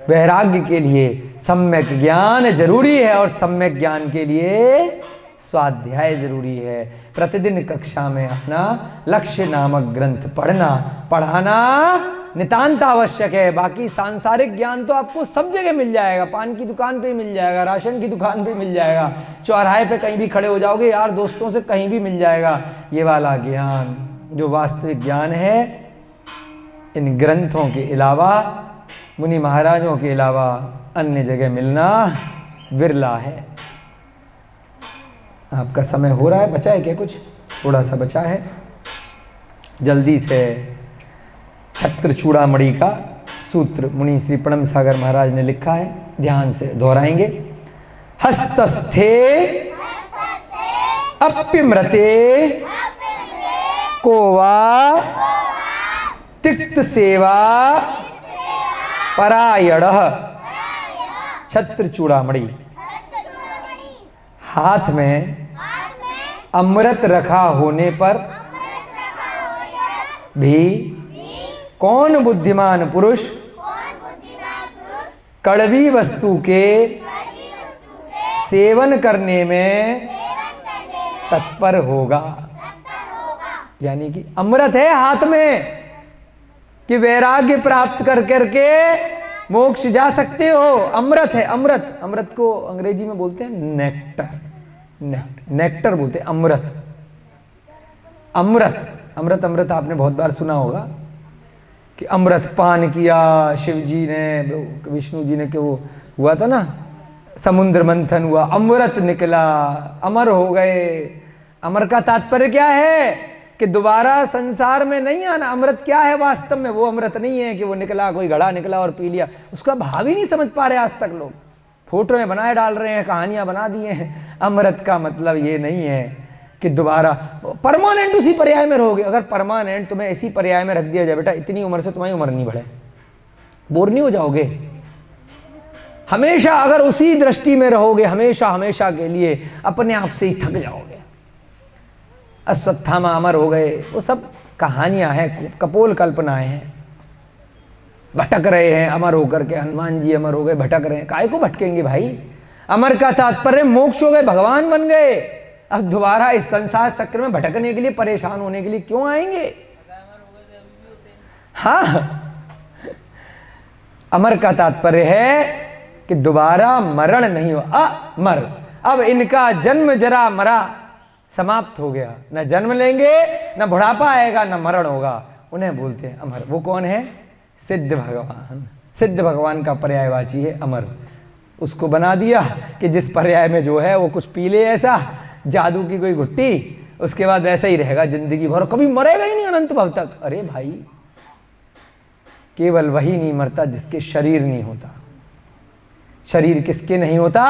वैराग्य के लिए सम्यक ज्ञान जरूरी है, और सम्यक ज्ञान के लिए स्वाध्याय जरूरी है। प्रतिदिन कक्षा में अपना लक्ष्य नामक ग्रंथ पढ़ाना नितांत आवश्यक है। बाकी सांसारिक ज्ञान तो आपको सब जगह मिल जाएगा, पान की दुकान पे मिल जाएगा, राशन की दुकान पे मिल जाएगा, चौराहे पे कहीं भी खड़े हो जाओगे, यार दोस्तों से कहीं भी मिल जाएगा। ये वाला ज्ञान जो वास्तविक ज्ञान है, इन ग्रंथों के अलावा, मुनि महाराजों के अलावा अन्य जगह मिलना विरला है। आपका समय हो रहा है, बचा है क्या कुछ? थोड़ा सा बचा है, जल्दी से छत्र चूड़ामणि का सूत्र मुनि श्री प्रणम सागर महाराज ने लिखा है, ध्यान से दोहराएंगे। हस्तस्थे अप्यमृते कोवा तिक्त सेवा परायण। छत्र चूड़ामणि, हाथ में अमृत रखा होने पर भी कौन बुद्धिमान पुरुष कड़वी वस्तु के सेवन करने में तत्पर होगा। यानी कि अमृत है हाथ में कि वैराग्य प्राप्त कर करके मोक्ष जा सकते हो। अमृत है, अमृत। अमृत को अंग्रेजी में बोलते हैं नेक्टर, नेक्टर बोलते हैं अमृत। अमृत अमृत अमृत आपने बहुत बार सुना होगा कि अमृत पान किया शिव जी ने, विष्णु जी ने, कि वो हुआ था ना, समुद्र मंथन हुआ, अमृत निकला, अमर हो गए। अमर का तात्पर्य क्या है कि दोबारा संसार में नहीं आना। अमृत क्या है वास्तव में? वो अमृत नहीं है कि वो निकला, कोई घड़ा निकला और पी लिया। उसका भाव ही नहीं समझ पा रहे आज तक लोग, फोटो में बनाए डाल रहे हैं, कहानियां बना दी हैं। अमृत का मतलब ये नहीं है कि दोबारा परमानेंट उसी पर्याय में रहोगे। अगर परमानेंट तुम्हें ऐसी पर्याय में रख दिया जाए, बेटा इतनी उम्र से तुम्हारी उम्र नहीं बढ़े, बोर नहीं हो जाओगे? हमेशा अगर उसी दृष्टि में रहोगे, हमेशा हमेशा के लिए, अपने आप से ही थक जाओगे। अश्वत्थामा अमर हो गए, वो सब कहानियां हैं, कपोल कल्पनाएं हैं। भटक रहे हैं अमर होकर के, हनुमान जी अमर हो गए, भटक रहे हैं। काहे को भटकेंगे भाई? अमर का तात्पर्य मोक्ष हो गए, भगवान बन गए। अब दोबारा इस संसार चक्र में भटकने के लिए, परेशान होने के लिए क्यों आएंगे? हाँ, अमर का तात्पर्य है कि दोबारा मरण नहीं हो, अमर। अब इनका जन्म जरा मरा समाप्त हो गया, न जन्म लेंगे, न बुढ़ापा आएगा, न मरण होगा। उन्हें बोलते हैं अमर। वो कौन है? सिद्ध भगवान। सिद्ध भगवान का पर्यायवाची है अमर। उसको बना दिया कि जिस पर्याय में जो है वो कुछ पी ले, ऐसा जादू की कोई घुट्टी, उसके बाद वैसा ही रहेगा जिंदगी भर, कभी मरेगा ही नहीं अनंत भव तक। अरे भाई, केवल वही नहीं मरता जिसके शरीर नहीं होता। शरीर किसके नहीं होता?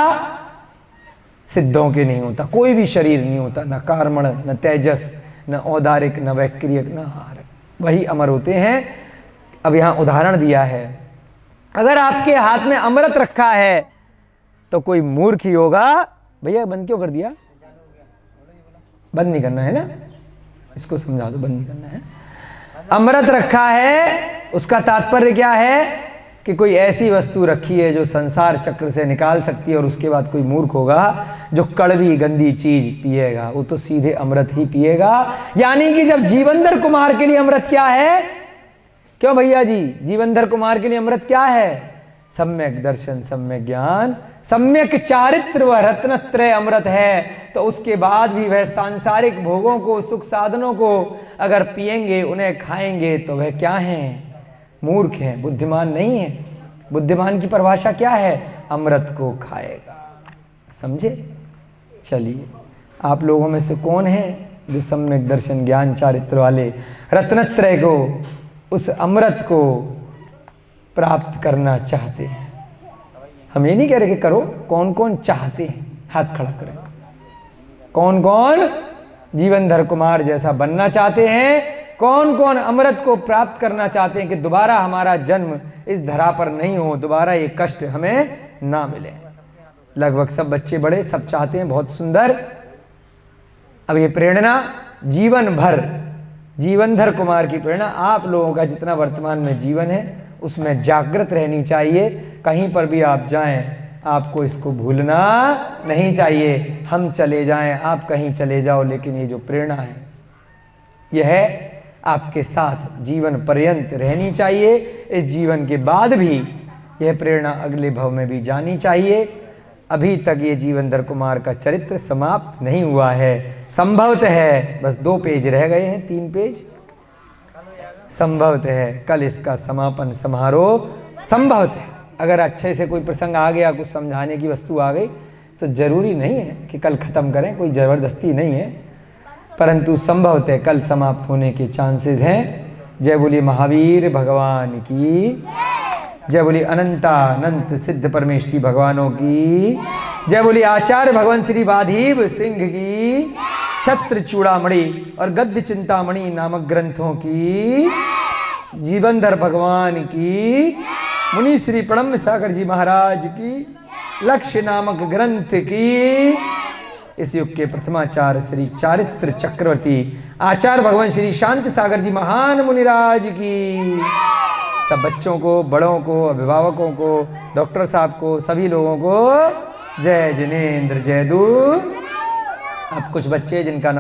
सिद्धों के नहीं होता। कोई भी शरीर नहीं होता, न कार्मण, न तेजस, न औदारिक, न वैक्रियक, न हारक, वही अमर होते हैं। अब यहां उदाहरण दिया है, अगर आपके हाथ में अमृत रखा है तो कोई मूर्ख ही होगा। भैया बंद क्यों कर दिया? बंद नहीं करना है ना, इसको समझा दो, बंद नहीं करना है। अमृत रखा है, उसका तात्पर्य क्या है कि कोई ऐसी वस्तु रखी है जो संसार चक्र से निकाल सकती है। और उसके बाद कोई मूर्ख होगा जो कड़वी गंदी चीज पिएगा, वो तो सीधे अमृत ही पिएगा। यानी कि जब जीवनधर कुमार के लिए अमृत क्या है? क्यों भैया जी, जीवनधर कुमार के लिए अमृत क्या है? सम्यक दर्शन, सम्यक ज्ञान, सम्यक चारित्र व रत्नत्रय अमृत है। तो उसके बाद भी वह सांसारिक भोगों को, सुख साधनों को अगर पिएंगे, उन्हें खाएंगे, तो वह क्या हैं? मूर्ख हैं, बुद्धिमान नहीं है। बुद्धिमान की परिभाषा क्या है? अमृत को खाएगा। समझे? चलिए, आप लोगों में से कौन है जो सम्यक दर्शन, ज्ञान, चारित्र वाले रत्नत्रय को, उस अमृत को प्राप्त करना चाहते हैं? हम ये नहीं कह रहे कि करो, कौन कौन चाहते हैं? हाथ खड़ा करें। कौन कौन जीवनधर कुमार जैसा बनना चाहते हैं? कौन कौन अमृत को प्राप्त करना चाहते हैं कि दोबारा हमारा जन्म इस धरा पर नहीं हो, दोबारा ये कष्ट हमें ना मिले? लगभग सब बच्चे बड़े सब चाहते हैं, बहुत सुंदर। अब ये प्रेरणा जीवन भर, जीवनधर कुमार की प्रेरणा आप लोगों का जितना वर्तमान में जीवन है उसमें जागृत रहनी चाहिए। कहीं पर भी आप जाएं आपको इसको भूलना नहीं चाहिए। हम चले जाएं, आप कहीं चले जाओ, लेकिन ये जो प्रेरणा है यह आपके साथ जीवन पर्यंत रहनी चाहिए। इस जीवन के बाद भी यह प्रेरणा अगले भव में भी जानी चाहिए। अभी तक ये जीवनधर कुमार का चरित्र समाप्त नहीं हुआ है। संभवतः है, बस 2 पेज रह गए हैं, 3 पेज। संभवतः है कल इसका समापन समारोह, संभवतः अगर अच्छे से कोई प्रसंग आ गया, कुछ समझाने की वस्तु आ गई, तो जरूरी नहीं है कि कल खत्म करें, कोई जबरदस्ती नहीं है, परंतु संभवतः कल समाप्त होने के चांसेस हैं। जय बोलिए महावीर भगवान की, जय बोलिए अनंतानंत सिद्ध परमेष्ठी भगवानों की, जय बोलिए आचार्य भगवान श्री वाधीव सिंह की, छत्र चूड़ामणि और गद्य चिंतामणि नामक ग्रंथों की, जीवनधर भगवान की, मुनि श्री प्रणम सागर जी महाराज की, लक्ष्य नामक ग्रंथ की, इस युग के प्रथमाचार्य श्री चारित्र चक्रवर्ती आचार्य भगवान श्री शांति सागर जी महान मुनिराज की, सब बच्चों को, बड़ों को, अभिभावकों को, डॉक्टर साहब को, सभी लोगों को जय जिनेन्द्र जय दूत। अब कुछ बच्चे जिनका